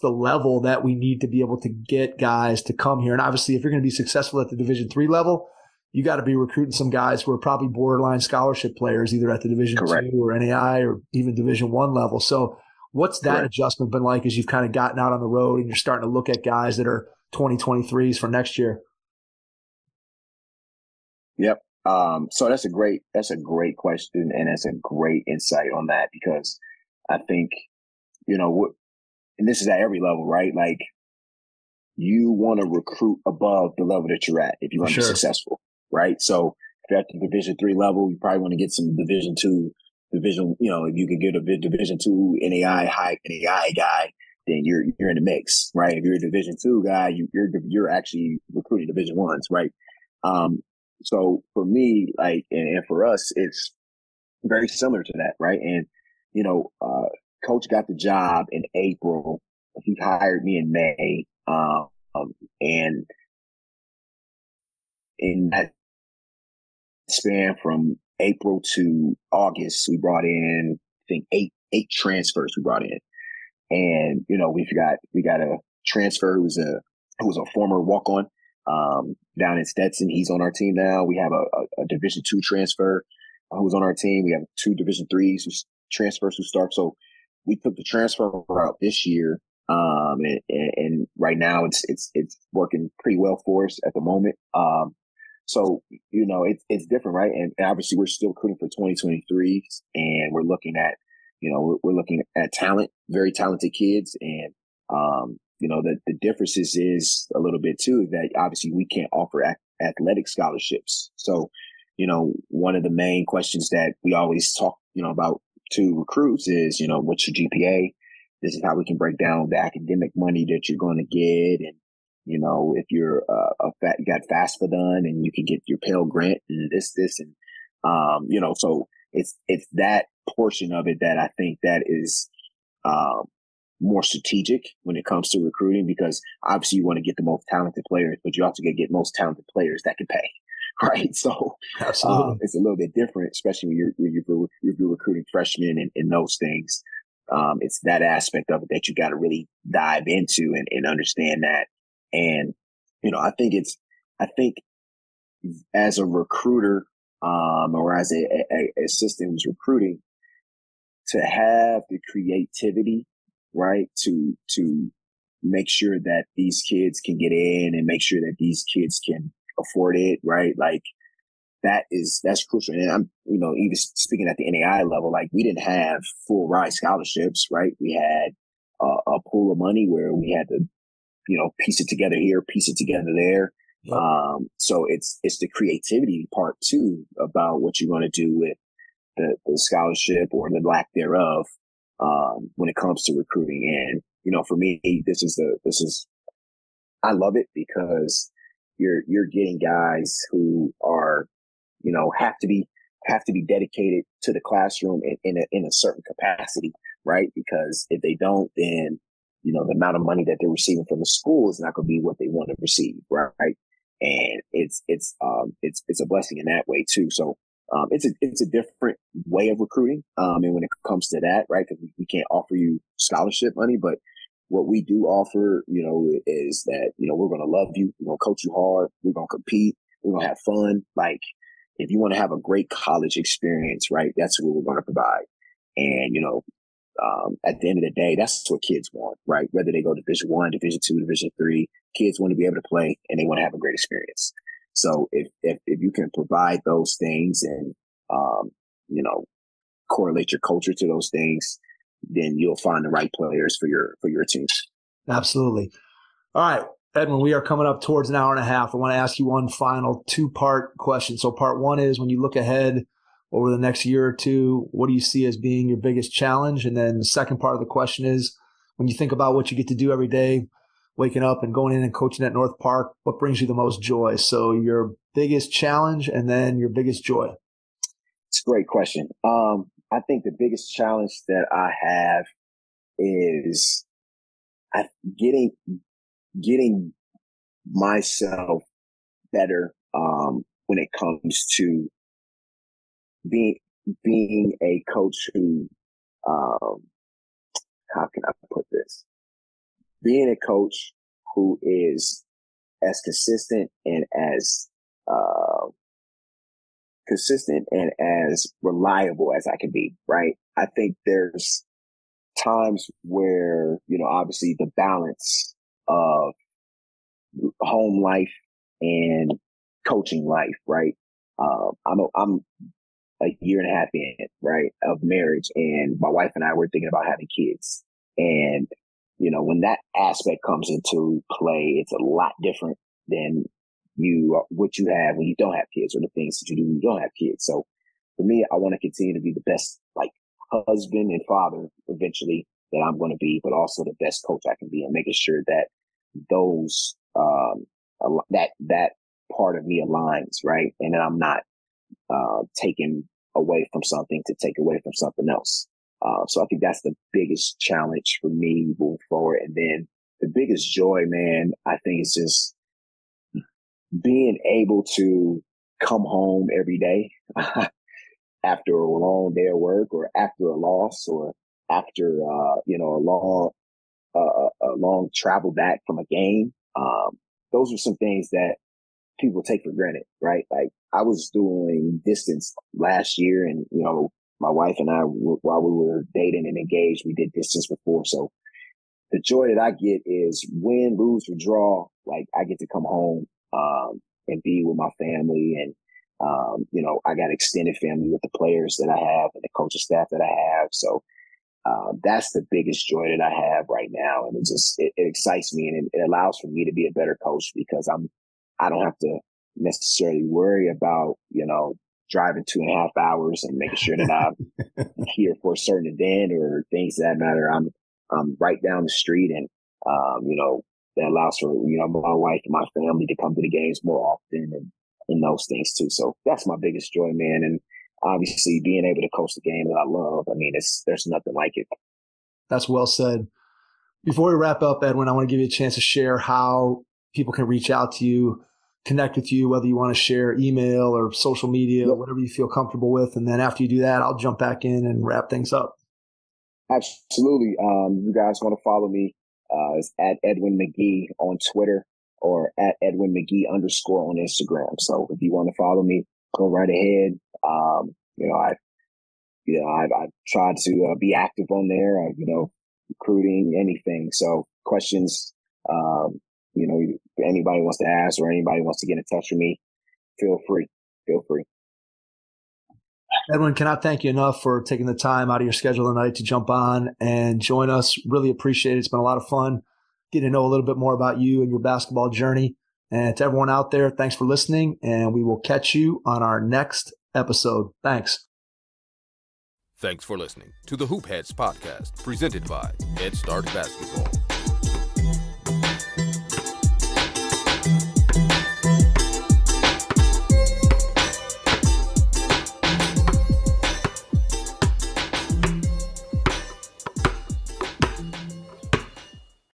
level that we need to be able to get guys to come here? And obviously, if you're going to be successful at the Division III level, you got to be recruiting some guys who are probably borderline scholarship players, either at the Division II or NAIA or even Division I level. So what's that adjustment been like as you've kind of gotten out on the road and you're starting to look at guys that are 2023s for next year? Yep. So that's a great question, and that's a great insight on that, because I think, you know, and this is at every level, right? Like, you want to recruit above the level that you're at if you want to be successful, right? So if you're at the Division III level, you probably want to get some Division II, you know, if you could get a Division II high NAIA guy, then you're in the mix, right? If you're a Division II guy, you're actually recruiting Division Is, right? So for me, like, and for us, it's very similar to that, right? And, you know, Coach got the job in April. He hired me in May. And in that span from April to August, we brought in, I think, eight transfers we brought in. And, you know, we got a transfer who was a former walk-on down in Stetson. He's on our team now. We have a Division II transfer who's on our team. We have 2 Division IIIs transfers who start. So we took the transfer route this year. And right now it's working pretty well for us at the moment. So, you know, it's different, right? And obviously we're still recruiting for 2023, and we're looking at, you know, we're looking at talent, very talented kids. And, you know, the difference is a little bit too, is that obviously we can't offer athletic scholarships. So, you know, one of the main questions that we always talk, you know, about to recruits is, you know, what's your GPA? This is how we can break down the academic money that you're going to get. And, you know, if you're you got FAFSA done, and you can get your Pell Grant and this, and, you know, so it's that portion of it that I think that is, more strategic when it comes to recruiting, because obviously you want to get the most talented players, but you also got to get most talented players that can pay. Right. So Absolutely. it's a little bit different, especially when you're recruiting freshmen and those things. It's that aspect of it that you got to really dive into and understand that. And, I think as a recruiter, or as a assistant who's recruiting, to have the creativity, right, to make sure that these kids can get in and make sure that these kids can afford it, right? Like that's crucial. And I'm, even speaking at the NAIA level, like we didn't have full ride scholarships, right? We had a pool of money where we had to, piece it together here, piece it together there. Yep. So it's the creativity part too about what you're going to do with the scholarship or the lack thereof, when it comes to recruiting. And, for me, I love it because you're getting guys who are, have to be dedicated to the classroom in a certain capacity, right? Because if they don't, then, the amount of money that they're receiving from the school is not going to be what they want to receive, right? And it's a blessing in that way too. So, it's a different way of recruiting. And when it comes to that, right, because we can't offer you scholarship money, but what we do offer, is that, we're going to love you. We're going to coach you hard. We're going to compete. We're going to have fun. Like if you want to have a great college experience, right, that's what we're going to provide. And, at the end of the day, that's what kids want, right? Whether they go Division I, Division II, Division III, kids want to be able to play and they want to have a great experience. So if you can provide those things and, correlate your culture to those things, then you'll find the right players for your team. Absolutely. All right, Edwin, we are coming up towards an hour and a half. I want to ask you one final 2-part question. So part one is, when you look ahead over the next year or two, what do you see as being your biggest challenge? And then the second part of the question is, when you think about what you get to do every day, waking up and going in and coaching at North Park, what brings you the most joy? So your biggest challenge and then your biggest joy. It's a great question. I think the biggest challenge that I have is getting myself better when it comes to being a coach who, how can I put this? Being a coach who is as consistent and as reliable as I can be, right? I think there's times where, obviously the balance of home life and coaching life, right? I'm a year and a half in, right, of marriage, and my wife and I were thinking about having kids. And, when that aspect comes into play, it's a lot different than what you have when you don't have kids, or the things that you do when you don't have kids. So for me, I want to continue to be the best, like, husband and father eventually that I'm going to be, but also the best coach I can be, and making sure that those, that part of me aligns, right? And that I'm not, taken away from something to take away from something else. So I think that's the biggest challenge for me moving forward. And then the biggest joy, man, I think is just being able to come home every day after a long day of work, or after a loss, or after, a long travel back from a game. Those are some things that people take for granted, right? Like I was doing distance last year, and, my wife and I, while we were dating and engaged, we did distance before. So the joy that I get is win, lose, or draw. Like I get to come home, and be with my family. And, I got extended family with the players that I have and the coaching staff that I have. So, that's the biggest joy that I have right now. And it excites me, and it allows for me to be a better coach, because I don't have to necessarily worry about, driving 2.5 hours and making sure that I'm here for a certain event or things of that matter. I'm right down the street, and, that allows for, my wife and my family to come to the games more often, and those things too. So that's my biggest joy, man. And obviously being able to coach the game that I love, I mean, there's nothing like it. That's well said. Before we wrap up, Edwin, I want to give you a chance to share how people can reach out to you, connect with you, whether you want to share email or social media, whatever you feel comfortable with. And then after you do that, I'll jump back in and wrap things up. Absolutely. You guys want to follow me? It's at Edwind McGhee on Twitter or at Edwind McGhee _ on Instagram. So if you want to follow me, go right ahead. I've tried to be active on there, recruiting, anything. So questions, if anybody wants to ask or anybody wants to get in touch with me, feel free. Edwin, cannot thank you enough for taking the time out of your schedule tonight to jump on and join us. Really appreciate it. It's been a lot of fun getting to know a little bit more about you and your basketball journey. And to everyone out there, thanks for listening, and we will catch you on our next episode. Thanks. Thanks for listening to the Hoop Heads podcast, presented by Head Start Basketball.